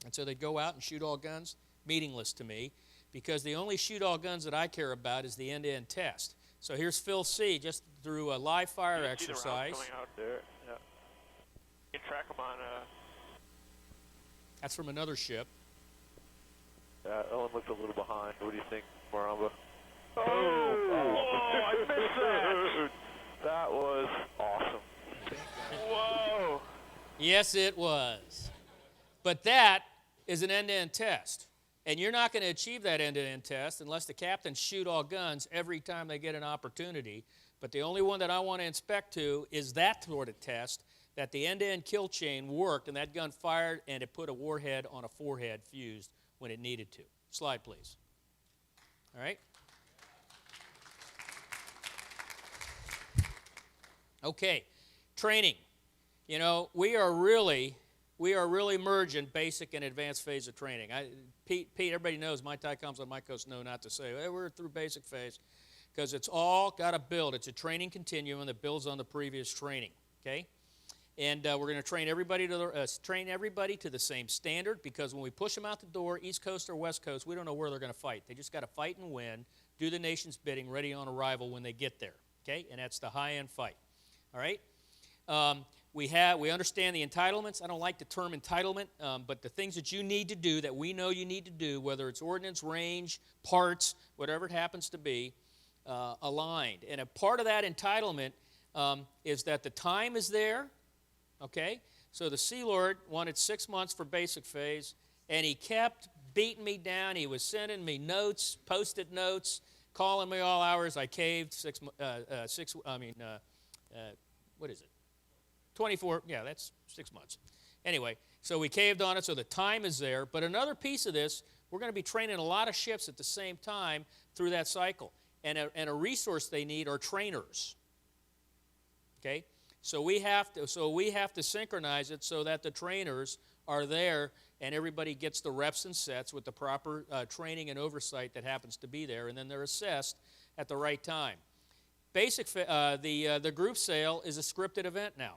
And so they go out and shoot all guns, meaningless to me, because the only shoot all guns that I care about is the end-to-end test. So here's Phil C. just through a live fire exercise. See the rounds going out there. Yeah. You can track them on. That's from another ship. That one looks a little behind. What do you think, Maramba? Oh, I missed that. That was awesome. Whoa. Yes, it was. But that is an end-to-end test. And you're not going to achieve that end-to-end test unless the captains shoot all guns every time they get an opportunity. But the only one that I want to inspect to is that sort of test, that the end-to-end kill chain worked and that gun fired and it put a warhead on a forehead fused when it needed to. Slide, please. All right? Okay, training. You know, we are really merging basic and advanced phase of training. Pete, everybody knows my TICOMs on my coast know not to say, hey, we're through basic phase, because it's all got to build. It's a training continuum that builds on the previous training, okay? And we're going to train everybody to the same standard, because when we push them out the door, East Coast or West Coast, we don't know where they're going to fight. They just got to fight and win, do the nation's bidding, ready on arrival when they get there, okay? And that's the high-end fight, all right? We understand the entitlements. I don't like the term entitlement, but the things that you need to do that we know you need to do, whether it's ordnance, range, parts, whatever it happens to be, aligned. And a part of that entitlement is that the time is there, okay? So the Sea Lord wanted 6 months for basic phase, and he kept beating me down. He was sending me notes, Post-it notes, calling me all hours. I caved. 12 24, yeah, that's 6 months. Anyway, so we caved on it, so the time is there. But another piece of this, we're going to be training a lot of ships at the same time through that cycle. And a resource they need are trainers. Okay? So we have to synchronize it so that the trainers are there and everybody gets the reps and sets with the proper training and oversight that happens to be there, and then they're assessed at the right time. The group sail is a scripted event now.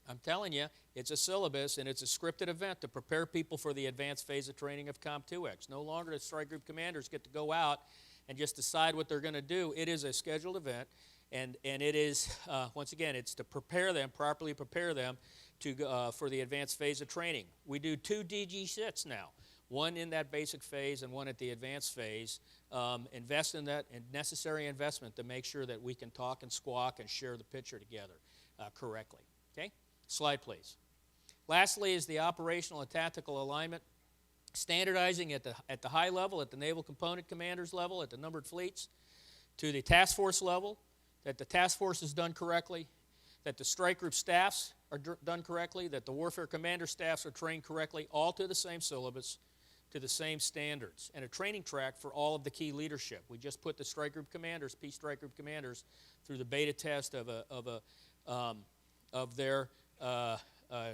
I'm telling you, it's a syllabus and it's a scripted event to prepare people for the advanced phase of training of COM2X. No longer do strike group commanders get to go out and just decide what they're going to do. It is a scheduled event, and it is, once again, it's to prepare them, properly prepare them for the advanced phase of training. We do 2 DG sits now, one in that basic phase and one at the advanced phase. Invest in that and necessary investment to make sure that we can talk and squawk and share the picture together correctly. Okay? Slide, please. Lastly is the operational and tactical alignment. Standardizing at the high level, at the naval component commanders level, at the numbered fleets, to the task force level, that the task force is done correctly, that the strike group staffs are done correctly, that the warfare commander staffs are trained correctly, all to the same syllabus, to the same standards, and a training track for all of the key leadership. We just put the strike group commanders, Peace strike group commanders, through the beta test of their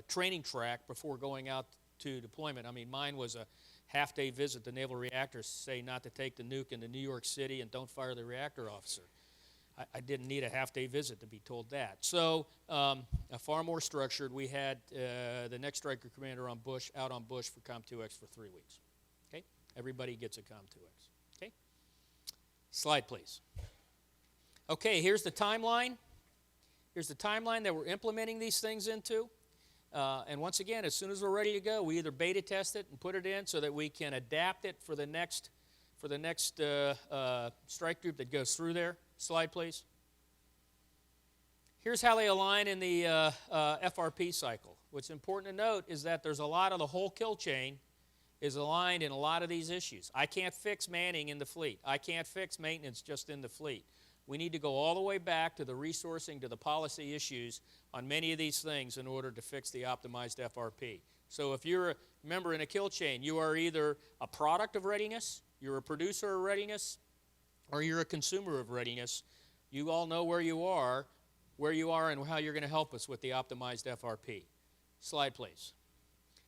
training track before going out to deployment. I mean, mine was a half-day visit to Naval Reactors to say not to take the nuke into New York City and don't fire the reactor officer. I didn't need a half-day visit to be told that. So, far more structured. We had the next strike group commander on Bush, out on Bush for COM2X for 3 weeks. Okay? Everybody gets a COM2X. Okay? Slide, please. Okay, here's the timeline. Here's the timeline that we're implementing these things into. And once again, as soon as we're ready to go, we either beta test it and put it in so that we can adapt it for the next strike group that goes through there. Slide, please. Here's how they align in the FRP cycle. What's important to note is that there's a lot of the whole kill chain is aligned in a lot of these issues. I can't fix manning in the fleet. I can't fix maintenance just in the fleet. We need to go all the way back to the resourcing, to the policy issues on many of these things in order to fix the optimized FRP. So if you're a member in a kill chain, you are either a product of readiness, you're a producer of readiness, or you're a consumer of readiness. You all know where you are and how you're going to help us with the optimized FRP. Slide, please.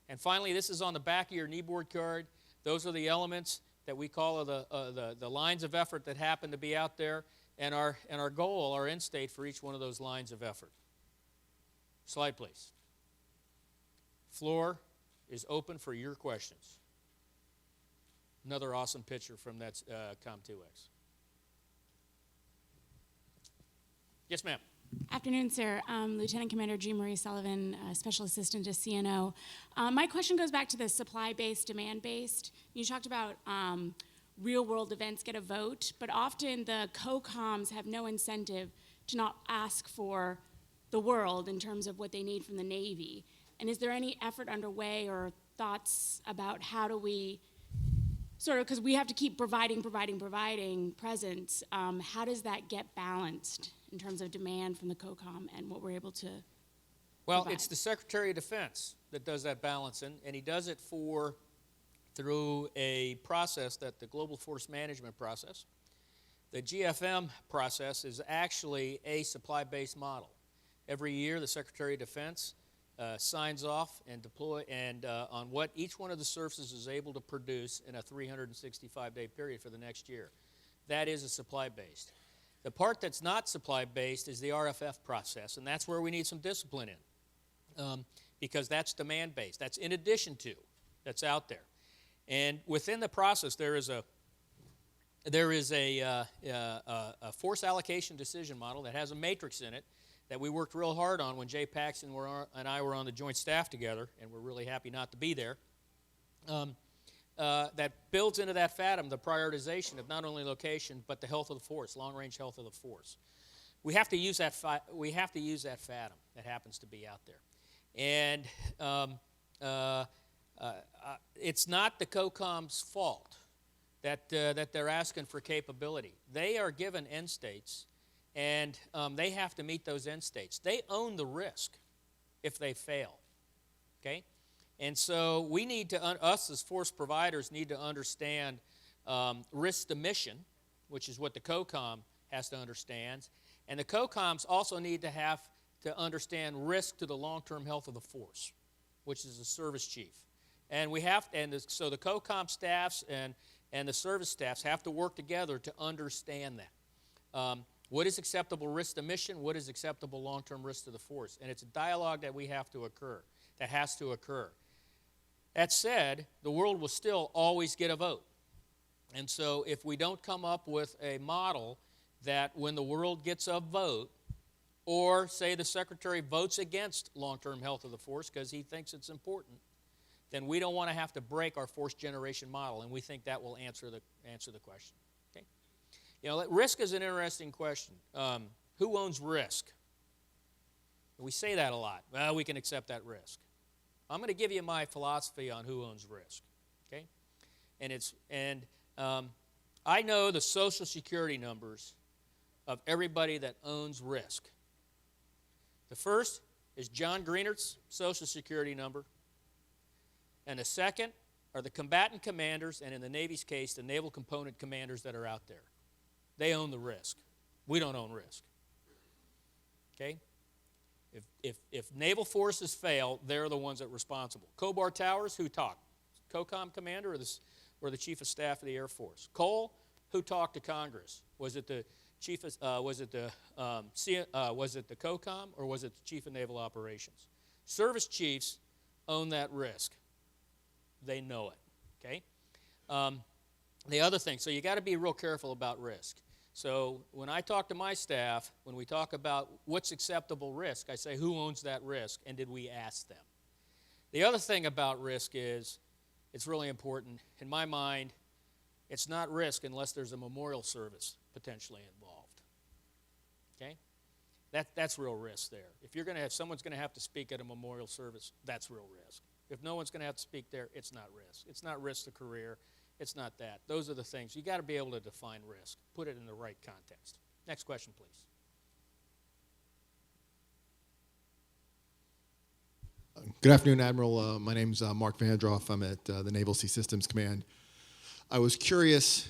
And finally, this is on the back of your kneeboard card. Those are the elements that we call the lines of effort that happen to be out there. And our goal, our end state for each one of those lines of effort. Slide, please. Floor is open for your questions. Another awesome picture from that COM2X. Yes, ma'am. Afternoon, sir. Lieutenant Commander G. Marie Sullivan, Special Assistant to CNO. My question goes back to the supply-based, demand-based. You talked about real-world events get a vote, but often the COCOMs have no incentive to not ask for the world in terms of what they need from the Navy. And is there any effort underway or thoughts about how do we sort of, because we have to keep providing presence, how does that get balanced in terms of demand from the COCOM and what we're able to provide? It's the Secretary of Defense that does that balancing, and he does it through a process that the Global Force Management process. The GFM process is actually a supply-based model. Every year, the Secretary of Defense signs off and on what each one of the services is able to produce in a 365-day period for the next year. That is a supply-based. The part that's not supply-based is the RFF process, and that's where we need some discipline in, because that's demand-based. That's in addition to, that's out there. And within the process, there is a force allocation decision model that has a matrix in it that we worked real hard on when Jay Paxton and I were on the joint staff together, and we're really happy not to be there. That builds into that FATM the prioritization of not only location but the health of the force, long-range health of the force. We have to use that FATM that happens to be out there, and it's not the COCOM's fault that they're asking for capability. They are given end states, and they have to meet those end states. They own the risk. if they fail. Okay? And so we need to, us as force providers need to understand risk to mission, which is what the COCOM has to understand. And the COCOMs also need to have to understand risk to the long-term health of the force, which is the service chief. And we have, so the COCOM staffs and the service staffs have to work together to understand that. What is acceptable risk to mission? What is acceptable long-term risk to the force? And it's a dialogue that has to occur. That said, the world will still always get a vote. And so if we don't come up with a model that when the world gets a vote, or say the secretary votes against long-term health of the force because he thinks it's important, then we don't want to have to break our force generation model, and we think that will answer the question. Okay? You know, risk is an interesting question. Who owns risk? We say that a lot. Well, we can accept that risk. I'm going to give you my philosophy on who owns risk. Okay? And I know the Social Security numbers of everybody that owns risk. The first is John Greener's Social Security number. And the second are the combatant commanders, and in the Navy's case, the naval component commanders that are out there. They own the risk. We don't own risk. Okay? If naval forces fail, they're the ones that are responsible. Kobar Towers, who talked? COCOM commander or the chief of staff of the Air Force? Cole, who talked to Congress? Was it the chief of, was it the COCOM, or was it the chief of naval operations? Service chiefs own that risk. They know it. Okay. The other thing, so you got to be real careful about risk. So when I talk to my staff, when we talk about what's acceptable risk, I say, who owns that risk, and did we ask them? The other thing about risk is, it's really important. In my mind, it's not risk unless there's a memorial service potentially involved. Okay? That's real risk there. If you're going to have, someone's going to have to speak at a memorial service, that's real risk. If no one's going to have to speak there, it's not risk. It's not risk to career. It's not that. Those are the things. You got to be able to define risk. Put it in the right context. Next question, please. Good afternoon, Admiral. My name's Mark Vandroff. I'm at the Naval Sea Systems Command. I was curious,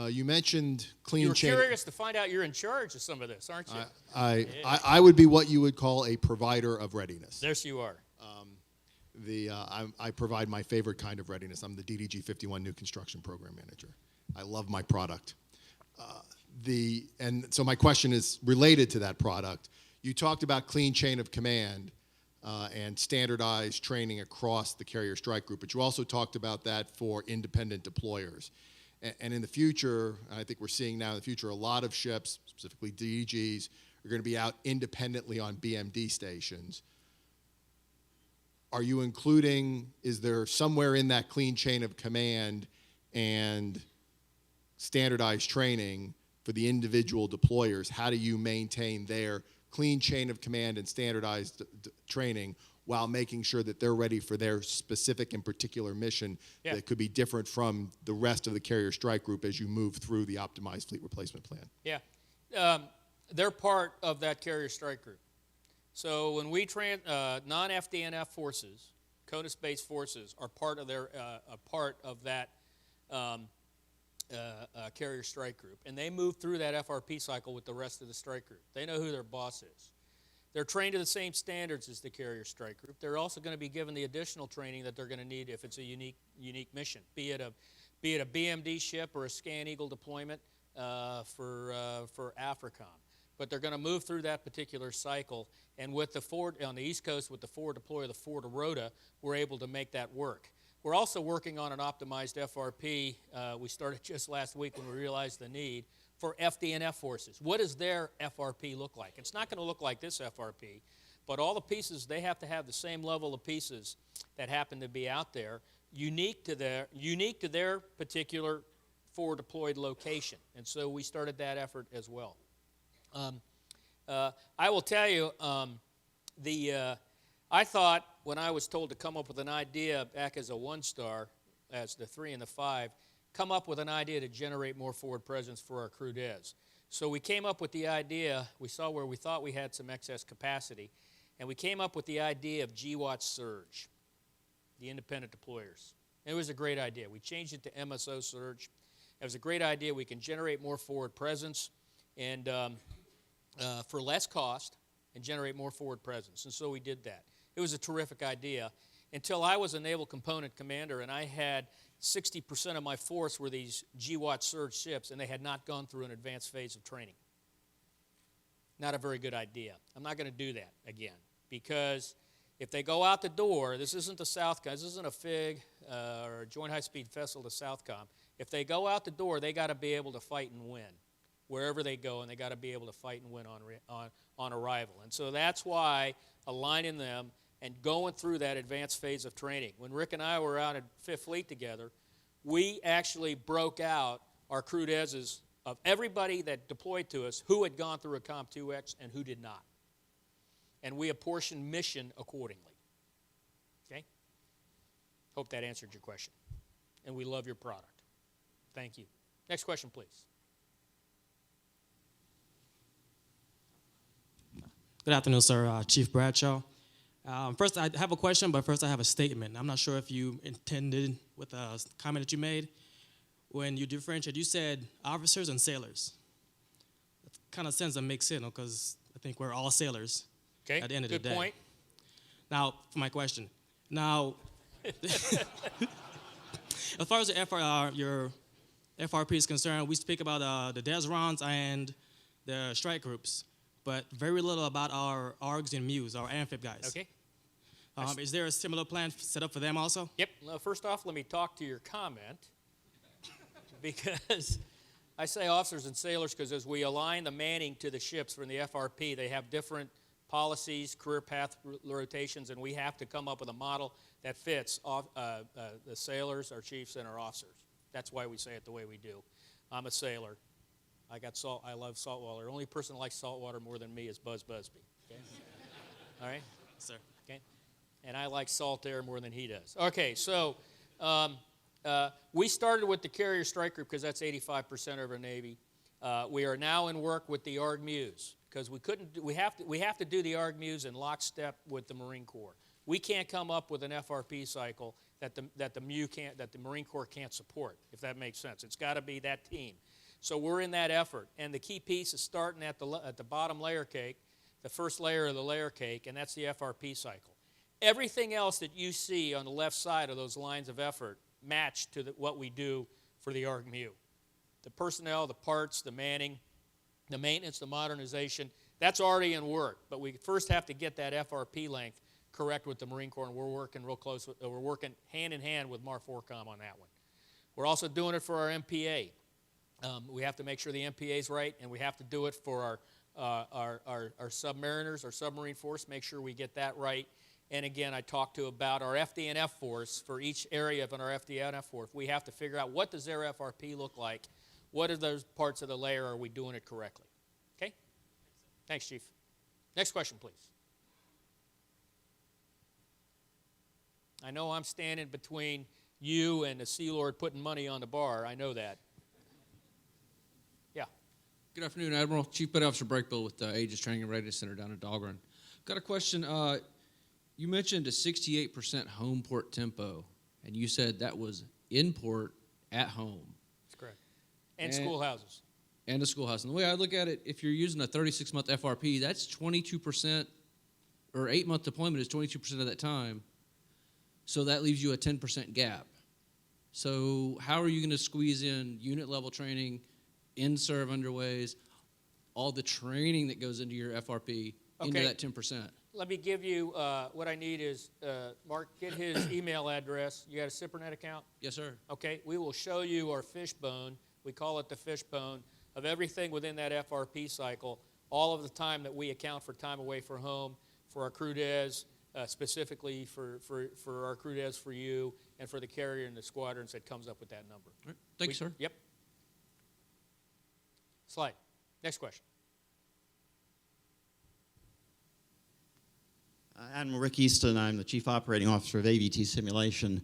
you mentioned clean chain. You're curious to find out you're in charge of some of this, aren't you? I would be what you would call a provider of readiness. There you are. I provide my favorite kind of readiness. I'm the DDG 51 New Construction Program Manager. I love my product. And so my question is related to that product. You talked about clean chain of command and standardized training across the carrier strike group, but you also talked about that for independent deployers. And in the future, I think we're seeing now in the future, a lot of ships, specifically DDGs, are going to be out independently on BMD stations. Are you including, is there somewhere in that clean chain of command and standardized training for the individual deployers? How do you maintain their clean chain of command and standardized training while making sure that they're ready for their specific and particular mission that could be different from the rest of the carrier strike group as you move through the optimized fleet replacement plan? Yeah. They're part of that carrier strike group. So when we non-FDNF forces, CONUS-based forces, are part of that carrier strike group, and they move through that FRP cycle with the rest of the strike group. They know who their boss is. They're trained to the same standards as the carrier strike group. They're also going to be given the additional training that they're going to need if it's a unique mission, be it a BMD ship or a Scan Eagle deployment for AFRICOM. But they're going to move through that particular cycle, and with the forward on the East Coast, with the forward deploy of the forward rota, we're able to make that work. We're also working on an optimized FRP. We started just last week when we realized the need for FDNF forces. What does their FRP look like? It's not going to look like this FRP, but all the pieces, they have to have the same level of pieces that happen to be out there, unique to their particular forward deployed location. And so we started that effort as well. I will tell you, I thought when I was told to come up with an idea back as a 1-star, as the 3 and the 5, come up with an idea to generate more forward presence for our crew des. So we came up with the idea, we saw where we thought we had some excess capacity, And we came up with the idea of GWAT Surge, the independent deployers. And it was a great idea. We changed it to MSO Surge. It was a great idea. We can generate more forward presence and for less cost and generate more forward presence. And so we did that. It was a terrific idea until I was a naval component commander and I had 60% of my force were these GWAT Surge ships, and they had not gone through an advanced phase of training. Not a very good idea. I'm not going to do that again, because if they go out the door, this isn't the Southcom, this isn't a FIG or a Joint High-Speed Vessel to Southcom. If they go out the door, they got to be able to fight and win wherever they go, and they got to be able to fight and win on arrival. And so that's why aligning them and going through that advanced phase of training. When Rick and I were out at 5th Fleet together, we actually broke out our crewdes's of everybody that deployed to us who had gone through a COM2X and who did not. And we apportioned mission accordingly. Okay? Hope that answered your question. And we love your product. Thank you. Next question, please. Good afternoon, sir. Chief Bradshaw. First, I have a question, but first I have a statement. I'm not sure if you intended with a comment that you made. When you differentiate, you said officers and sailors. That kind of sends a mixed signal because I think we're all sailors Okay, at the end of the day. good point. Now, for my question. Now, as far as your FRP is concerned, we speak about the DESRONs and the strike groups, but very little about our ARGs and MEWs, our amphib guys. Okay. Is there a similar plan set up for them also? Yep. Well, first off, let me talk to your comment, because I say officers and sailors because as we align the manning to the ships from the FRP, they have different policies, career path rotations, and we have to come up with a model that fits the sailors, our chiefs, and our officers. That's why we say it the way we do. I'm a sailor. I love saltwater. The only person that likes saltwater more than me is Buzz Busby. Okay? All right? Sir. Okay? And I like salt air more than he does. Okay, so we started with the Carrier Strike Group because that's 85% of our Navy. We are now in work with the ARG MEWs because we have to do the ARG MEWs in lockstep with the Marine Corps. We can't come up with an FRP cycle that the Marine Corps can't support, if that makes sense. It's got to be that team. So we're in that effort, and the key piece is starting at the bottom layer cake, the first layer of the layer cake, and that's the FRP cycle. Everything else that you see on the left side of those lines of effort match to what we do for the ARG MEW. The personnel, the parts, the manning, the maintenance, the modernization, that's already in work. But we first have to get that FRP length correct with the Marine Corps, and we're working real close. We're working hand in hand with MAR4Com on that one. We're also doing it for our MPA. We have to make sure the MPA is right, and we have to do it for our submariners, our submarine force, make sure we get that right. And again, I talked about our FD&F force for each area of our FD&F force. We have to figure out what does their FRP look like, what are those parts of the layer, are we doing it correctly? Okay? Thanks, Chief. Next question, please. I know I'm standing between you and the Sea Lord putting money on the bar. I know that. Yeah. Good afternoon, Admiral. Chief Petty Officer Brakebill with the Aegis Training and Readiness Center down in Dahlgren. Got a question. You mentioned a 68% home port tempo, and you said that was in port at home. That's correct. And schoolhouses. And a schoolhouse. And the way I look at it, if you're using a 36-month FRP, that's 22%, or 8-month deployment is 22% of that time. So that leaves you a 10% gap. So how are you going to squeeze in unit-level training, in-serve underways, all the training that goes into your FRP into that 10%? Let me give you what I need is, Mark, get his email address. You got a SIPRNet account? Yes, sir. Okay, we will show you our fishbone. We call it the fishbone of everything within that FRP cycle, all of the time that we account for time away from home, for our crew des, specifically for our crew des for you, and for the carrier and the squadrons that comes up with that number. All right. Thank you, sir. Yep. Slide. Next question. Admiral Rick Easton, I'm the Chief Operating Officer of AVT Simulation.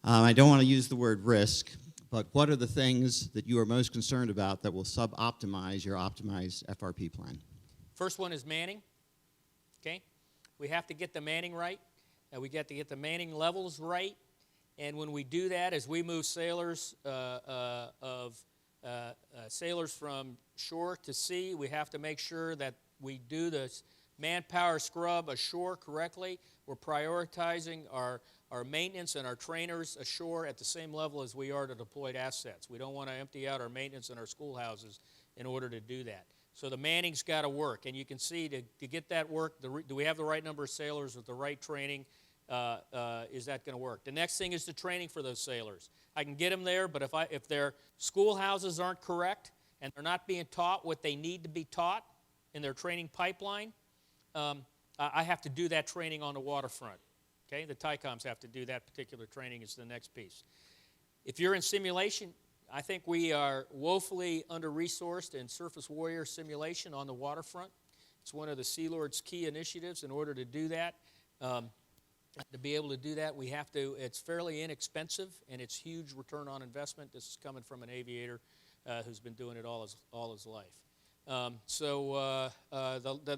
I don't want to use the word risk, but what are the things that you are most concerned about that will sub-optimize your optimized FRP plan? First one is manning. Okay? we have to get the manning right. We got to get the manning levels right. And when we do that, as we move sailors sailors from shore to sea, we have to make sure that we do the manpower scrub ashore correctly. We're prioritizing our maintenance and our trainers ashore at the same level as we are to deployed assets. We don't want to empty out our maintenance and our schoolhouses in order to do that. So the manning's got to work, and you can see to get that work, do we have the right number of sailors with the right training? Is that going to work? The next thing is the training for those sailors. I can get them there, but if their schoolhouses aren't correct and they're not being taught what they need to be taught in their training pipeline, I have to do that training on the waterfront. Okay, the TICOMs have to do that particular training is the next piece. If you're in simulation, I think we are woefully under-resourced in surface warrior simulation on the waterfront. It's one of the Sea Lord's key initiatives. In order to do that, to be able to do that, we have to, it's fairly inexpensive, and it's huge return on investment. This is coming from an aviator who's been doing it all his life. The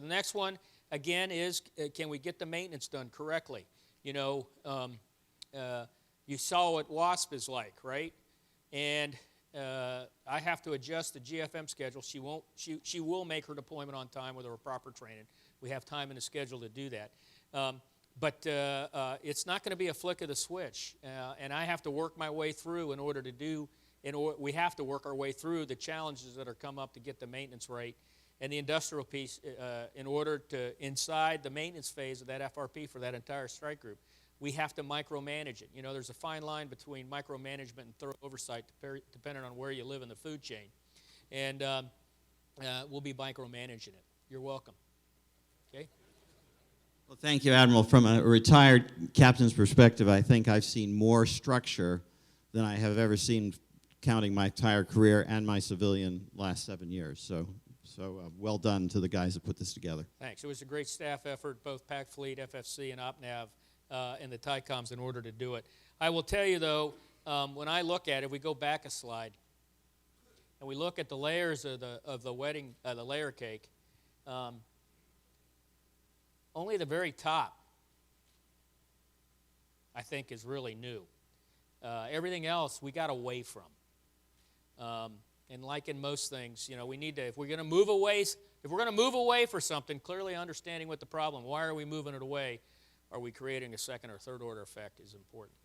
next one, again, is can we get the maintenance done correctly? You know, you saw what WASP is like, right? And I have to adjust the GFM schedule. She will make her deployment on time with her proper training. We have time in the schedule to do that. But it's not going to be a flick of the switch, and I have to work my way through in order to do. We have to work our way through the challenges that are come up to get the maintenance right, and the industrial piece in order to inside the maintenance phase of that FRP for that entire strike group. We have to micromanage it. You know, there's a fine line between micromanagement and thorough oversight, depending on where you live in the food chain, and we'll be micromanaging it. You're welcome. Okay. Well, thank you, Admiral. From a retired captain's perspective, I think I've seen more structure than I have ever seen, counting my entire career and my civilian last 7 years. So well done to the guys that put this together. Thanks. It was a great staff effort, both PAC Fleet, FFC, and OpNav, and the TICOMs in order to do it. I will tell you, though, when I look at it, we go back a slide, and we look at the layers of the layer cake. Only the very top, I think, is really new. Everything else we got away from. And like in most things, you know, we need to, if we're going to move away for something, clearly understanding what the problem, why are we moving it away? Are we creating a second or third order effect is important.